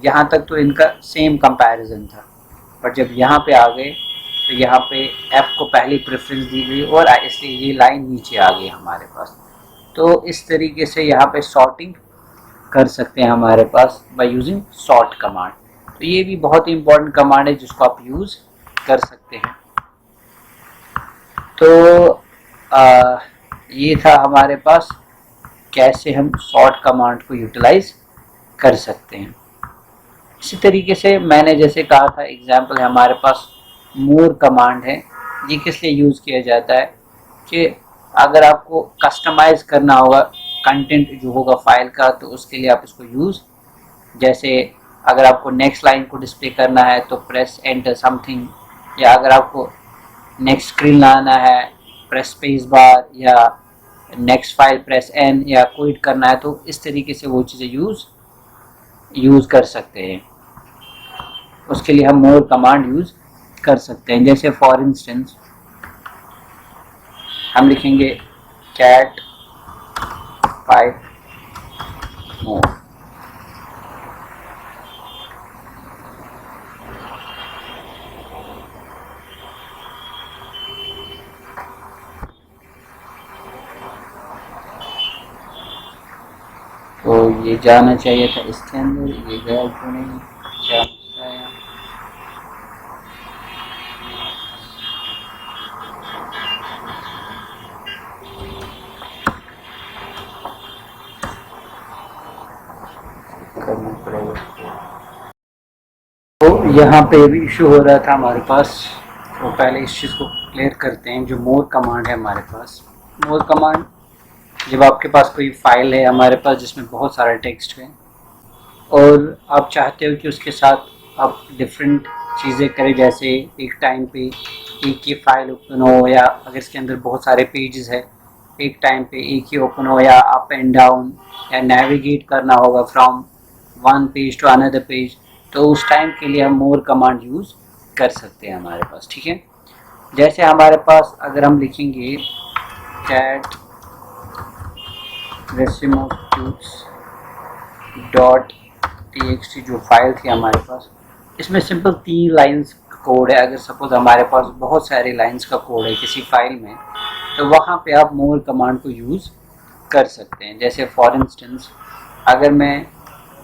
यहाँ तक तो इनका सेम कंपैरिजन था, पर जब यहाँ पे आ गए तो यहाँ पे F को पहली प्रेफरेंस दी गई और इसलिए ये लाइन नीचे आ गई हमारे पास। तो इस तरीके से यहाँ पे सॉर्टिंग कर सकते हैं हमारे पास बाय यूजिंग सॉर्ट कमांड। तो ये भी बहुत ही इंपॉर्टेंट कमांड है जिसको आप यूज़ कर सकते हैं। तो ये था हमारे पास कैसे हम सॉर्ट कमांड को यूटिलाइज कर सकते हैं। इसी तरीके से मैंने जैसे कहा था एग्जाम्पल है हमारे पास मोर कमांड है। ये किस लिए यूज़ किया जाता है कि अगर आपको कस्टमाइज करना होगा कंटेंट जो होगा फाइल का, तो उसके लिए आप इसको यूज़, जैसे अगर आपको नेक्स्ट लाइन को डिस्प्ले करना है तो प्रेस एंटर समथिंग, या अगर आपको नेक्स्ट स्क्रीन लाना है प्रेस स्पेस बार, या नेक्स्ट फाइल प्रेस एन, या क्विट करना है, तो इस तरीके से वो चीज़ें यूज़ कर सकते हैं। उसके लिए हम मोर कमांड यूज़ कर सकते हैं। जैसे फॉर इंस्टेंस हम लिखेंगे कैट 5 मोर, तो ये जाना चाहिए था इसके अंदर, ये गया क्यों नहीं, क्या है। करना पड़ेगा। तो यहाँ पे भी इशू हो रहा था हमारे पास, तो पहले इस चीज़ को क्लियर करते हैं। जो मोर कमांड है हमारे पास, मोर कमांड जब आपके पास कोई फाइल है हमारे पास जिसमें बहुत सारा टेक्स्ट है और आप चाहते हो कि उसके साथ आप डिफरेंट चीज़ें करें, जैसे एक टाइम पे एक ही फाइल ओपन हो, या अगर इसके अंदर बहुत सारे पेजेस है एक टाइम पे एक ही ओपन हो, या अप एंड डाउन, या नेविगेट करना होगा from one page to another page, तो उस टाइम के लिए हम मोर कमांड यूज़ कर सकते हैं हमारे पास। ठीक है, जैसे हमारे पास अगर हम लिखेंगे cat resume.txt जो फाइल थी हमारे पास, इसमें सिंपल 3 लाइंस कोड है। अगर सपोज हमारे पास बहुत सारे लाइंस का कोड है किसी फाइल में, तो वहाँ पे आप मोर कमांड को यूज़ कर सकते हैं। जैसे फॉर इंस्टेंस अगर मैं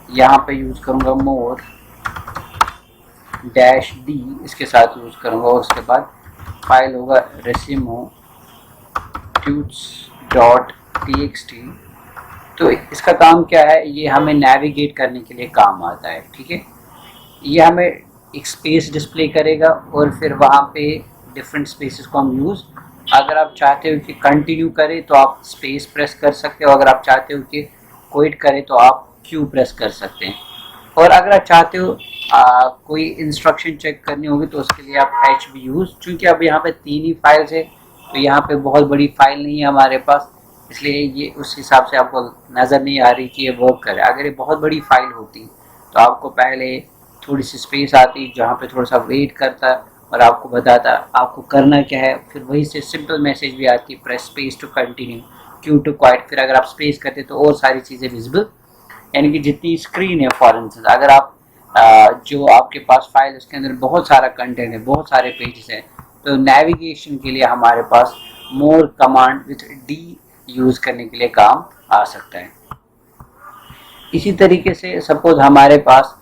यहाँ पे यूज़ करूँगा मोर -d इसके साथ यूज़ करूँगा, और उसके बाद फाइल होगा resume.txt, तो इसका काम क्या है, ये हमें नेविगेट करने के लिए काम आता है। ठीक है, ये हमें एक स्पेस डिस्प्ले करेगा, और फिर वहाँ पे डिफरेंट स्पेसेस को हम यूज़, अगर आप चाहते हो कि कंटिन्यू करें तो आप स्पेस प्रेस कर सकते हो, अगर आप चाहते हो कि क्विट करें तो आप क्यू प्रेस कर सकते हैं, और अगर आप चाहते हो कोई इंस्ट्रक्शन चेक करनी होगी तो उसके लिए आप एच भी यूज़, चूँकि अब यहाँ पे 3 ही फाइल्स है तो यहाँ पे बहुत बड़ी फाइल नहीं है हमारे पास, इसलिए ये उस हिसाब से आपको नज़र नहीं आ रही कि ये वर्क करे। अगर ये बहुत बड़ी फाइल होती तो आपको पहले थोड़ी सी स्पेस आती जहाँ पे थोड़ा सा वेट करता और आपको बताता आपको करना क्या है, फिर वहीं से सिंपल मैसेज भी आती, press space to continue, Q to quit, फिर अगर आप स्पेस करते तो और सारी चीज़ें विजिबल, यानी कि जितनी स्क्रीन है फॉर इंस्टेंस, अगर आप जो आपके पास फाइल उसके अंदर बहुत सारा कंटेंट है, बहुत सारे पेजेस हैं, तो नेविगेशन के लिए हमारे पास मोर कमांड विथ डी यूज़ करने के लिए काम आ सकता है। इसी तरीके से सपोज हमारे पास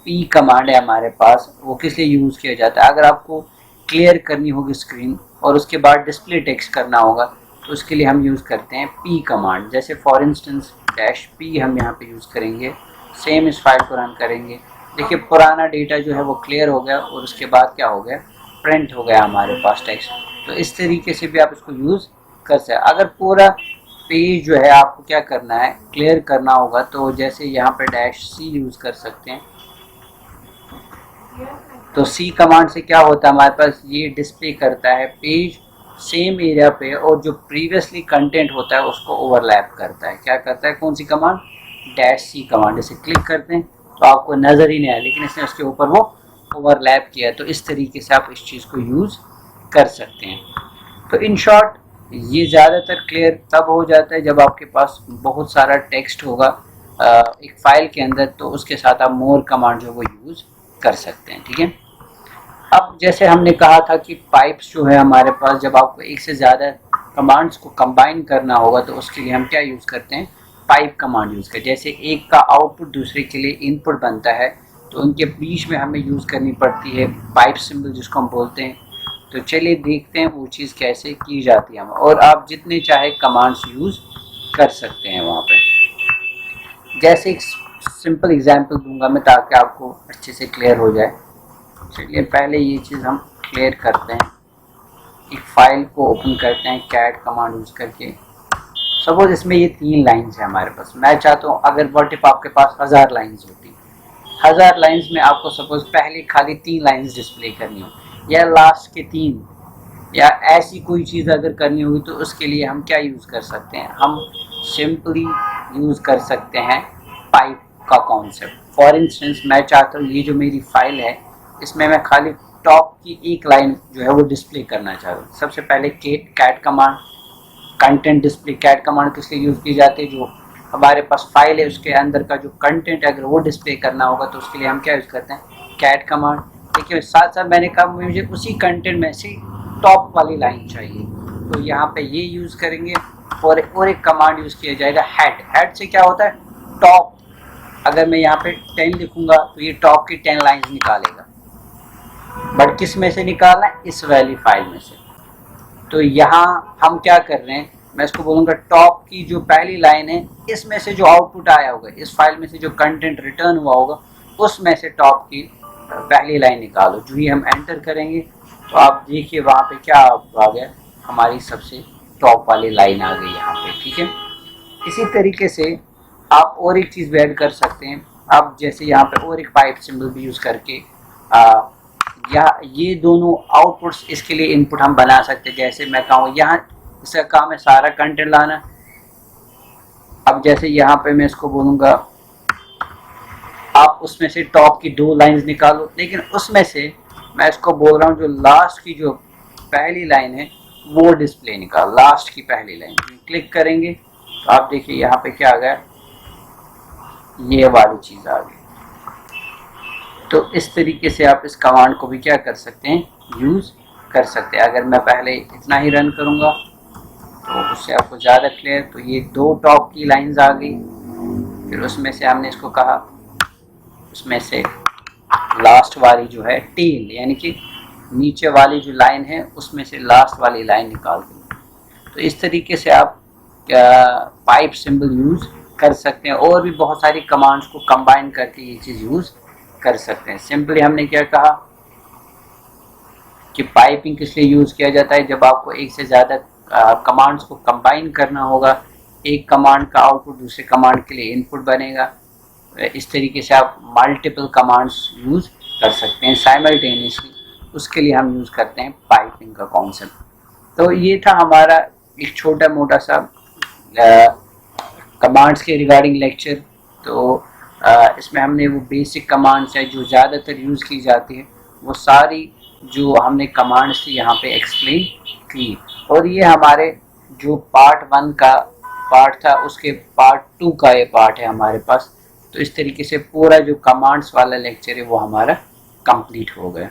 पी कमांड है हमारे पास, वो किस लिए यूज़ किया जाता है, अगर आपको क्लियर करनी होगी स्क्रीन और उसके बाद डिस्प्ले टेक्स्ट करना होगा तो उसके लिए हम यूज़ करते हैं पी कमांड। जैसे फॉर इंस्टेंस -p हम यहाँ पे यूज़ करेंगे, सेम इस फाइल को रन करेंगे, देखिए पुराना डेटा जो है वो क्लियर हो गया और उसके बाद क्या हो गया, प्रिंट हो गया हमारे पास टेक्स्ट। तो इस तरीके से भी आप इसको यूज़ कर सकते हैं। अगर पूरा पेज जो है आपको क्या करना है, क्लियर करना होगा, तो जैसे यहाँ पे -c यूज़ कर सकते हैं। तो C कमांड से क्या होता है, हमारे पास ये डिस्प्ले करता है पेज सेम एरिया पे, और जो प्रीवियसली कंटेंट होता है उसको ओवरलैप करता है। क्या करता है, कौन सी कमांड, -c कमांड। जैसे क्लिक करते हैं तो आपको नज़र ही नहीं आया, लेकिन इसने उसके ऊपर वो ओवरलैप किया। तो इस तरीके से आप इस चीज़ को यूज़ कर सकते हैं। तो इन शॉर्ट ये ज़्यादातर क्लियर तब हो जाता है जब आपके पास बहुत सारा टेक्स्ट होगा एक फाइल के अंदर, तो उसके साथ आप मोर कमांड जो वो यूज़ कर सकते हैं। ठीक है, अब जैसे हमने कहा था कि पाइप्स जो है हमारे पास, जब आपको एक से ज़्यादा कमांड्स को कंबाइन करना होगा तो उसके लिए हम क्या यूज़ करते हैं, पाइप कमांड यूज़ करते हैं। जैसे एक का आउटपुट दूसरे के लिए इनपुट बनता है तो उनके बीच में हमें यूज़ करनी पड़ती है पाइप सिंबल जिसको हम बोलते हैं। तो चलिए देखते हैं वो चीज़ कैसे की जाती है हम, और आप जितने चाहे कमांड्स यूज़ कर सकते हैं वहाँ पर। जैसे एक सिंपल एग्जांपल दूंगा मैं ताकि आपको अच्छे से क्लियर हो जाए। चलिए पहले ये चीज़ हम क्लियर करते हैं, एक फाइल को ओपन करते हैं कैट कमांड यूज़ करके। सपोज इसमें ये 3 लाइंस है हमारे पास, मैं चाहता हूँ अगर व्हाट इफ आपके पास 1000 लाइंस होती, 1000 लाइंस में आपको सपोज पहले खाली 3 लाइंस डिस्प्ले करनी हो, या लास्ट के 3, या ऐसी कोई चीज़ अगर करनी होगी तो उसके लिए हम क्या यूज़ कर सकते हैं, हम सिंपली यूज़ कर सकते हैं पाइप का कॉन्सेप्ट। फॉर इंस्टेंस मैं चाहता हूँ ये जो मेरी फाइल है इसमें मैं खाली टॉप की एक लाइन जो है वो डिस्प्ले करना चाहता हूँ। सबसे पहले cat command, content display cat command किस लिए यूज़ की जाती है, जो हमारे पास फाइल है उसके अंदर का जो कंटेंट है अगर वो डिस्प्ले करना होगा तो उसके लिए हम क्या यूज़ करते हैं, कैट कमांड। देखिए साथ साथ मैंने कहा मुझे उसी कंटेंट में से टॉप वाली लाइन चाहिए, तो यहाँ पे ये यूज़ करेंगे। और एक कमांड यूज़ किया जाएगा हेड से क्या होता है, टॉप। अगर मैं यहाँ पे 10 लिखूंगा तो ये टॉप की 10 लाइन्स निकालेगा, बट किस में से निकालना है, इस वाली फाइल में से। तो यहाँ हम क्या कर रहे हैं, मैं इसको बोलूँगा टॉप की जो पहली लाइन है इसमें से जो आउटपुट आया होगा, इस फाइल में से जो कंटेंट रिटर्न हुआ होगा उसमें से टॉप की पहली लाइन निकालो। जो ही हम एंटर करेंगे तो आप देखिए वहाँ पे क्या आ गया, हमारी सबसे टॉप वाली लाइन आ गई यहाँ पे। ठीक है, इसी तरीके से आप और एक चीज़ ऐड कर सकते हैं। आप जैसे यहाँ पे और एक पाइप सिंबल भी यूज़ करके या ये दोनों आउटपुट्स इसके लिए इनपुट हम बना सकते हैं। जैसे मैं कहूँ यहाँ इसका काम है सारा कंटेंट लाना। अब जैसे यहाँ पे मैं इसको बोलूँगा आप उसमें से टॉप की 2 लाइंस निकालो, लेकिन उसमें से मैं इसको बोल रहा हूँ जो लास्ट की जो पहली लाइन है वो डिस्प्ले निकाल, लास्ट की पहली लाइन। क्लिक करेंगे तो आप देखिए यहाँ पे क्या आ गया, ये वाली चीज़ आ गई। तो इस तरीके से आप इस कमांड को भी क्या कर सकते हैं, यूज़ कर सकते हैं। अगर मैं पहले इतना ही रन करूँगा तो उससे आपको ज़्यादा क्लियर, तो ये 2 टॉप की लाइंस आ गई। फिर उसमें से हमने इसको कहा, उसमें से लास्ट वाली जो है टेल, यानी कि नीचे वाली जो लाइन है उसमें से लास्ट वाली लाइन निकाल देंगे। तो इस तरीके से आप पाइप सिंबल यूज़ कर सकते हैं। और भी बहुत सारी कमांड्स को कंबाइन करके ये चीज़ यूज़ कर सकते हैं। सिंपली हमने क्या कहा कि पाइपिंग किस लिए यूज़ किया जाता है, जब आपको एक से ज़्यादा कमांड्स को कंबाइन करना होगा, एक कमांड का आउटपुट दूसरे कमांड के लिए इनपुट बनेगा। इस तरीके से आप मल्टीपल कमांड्स यूज़ कर सकते हैं साइमल्टेनियसली, उसके लिए हम यूज़ करते हैं पाइपिंग का कॉन्सेप्ट। तो ये था हमारा एक छोटा मोटा सा कमांड्स के रिगार्डिंग लेक्चर। तो इसमें हमने वो बेसिक कमांड्स है जो ज़्यादातर यूज़ की जाती है, वो सारी जो हमने कमांड्स थी यहाँ पे एक्सप्लेन की। और ये हमारे जो पार्ट 1 का पार्ट था उसके पार्ट 2 का ये पार्ट है हमारे पास। तो इस तरीके से पूरा जो कमांड्स वाला लेक्चर है वो हमारा कंप्लीट हो गया।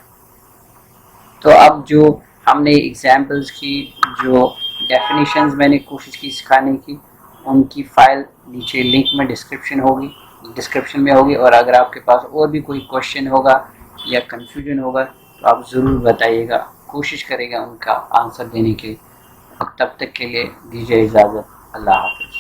तो अब जो हमने एग्जाम्पल्स की, जो डेफिनेशंस मैंने कोशिश की सिखाने की, उनकी फ़ाइल नीचे लिंक में डिस्क्रिप्शन में होगी। और अगर आपके पास और भी कोई क्वेश्चन होगा या कन्फ्यूजन होगा तो आप ज़रूर बताइएगा, कोशिश करेगा उनका आंसर देने के। अब तब तक के लिए दीजिए इजाज़त, अल्लाह हाफ़िज़।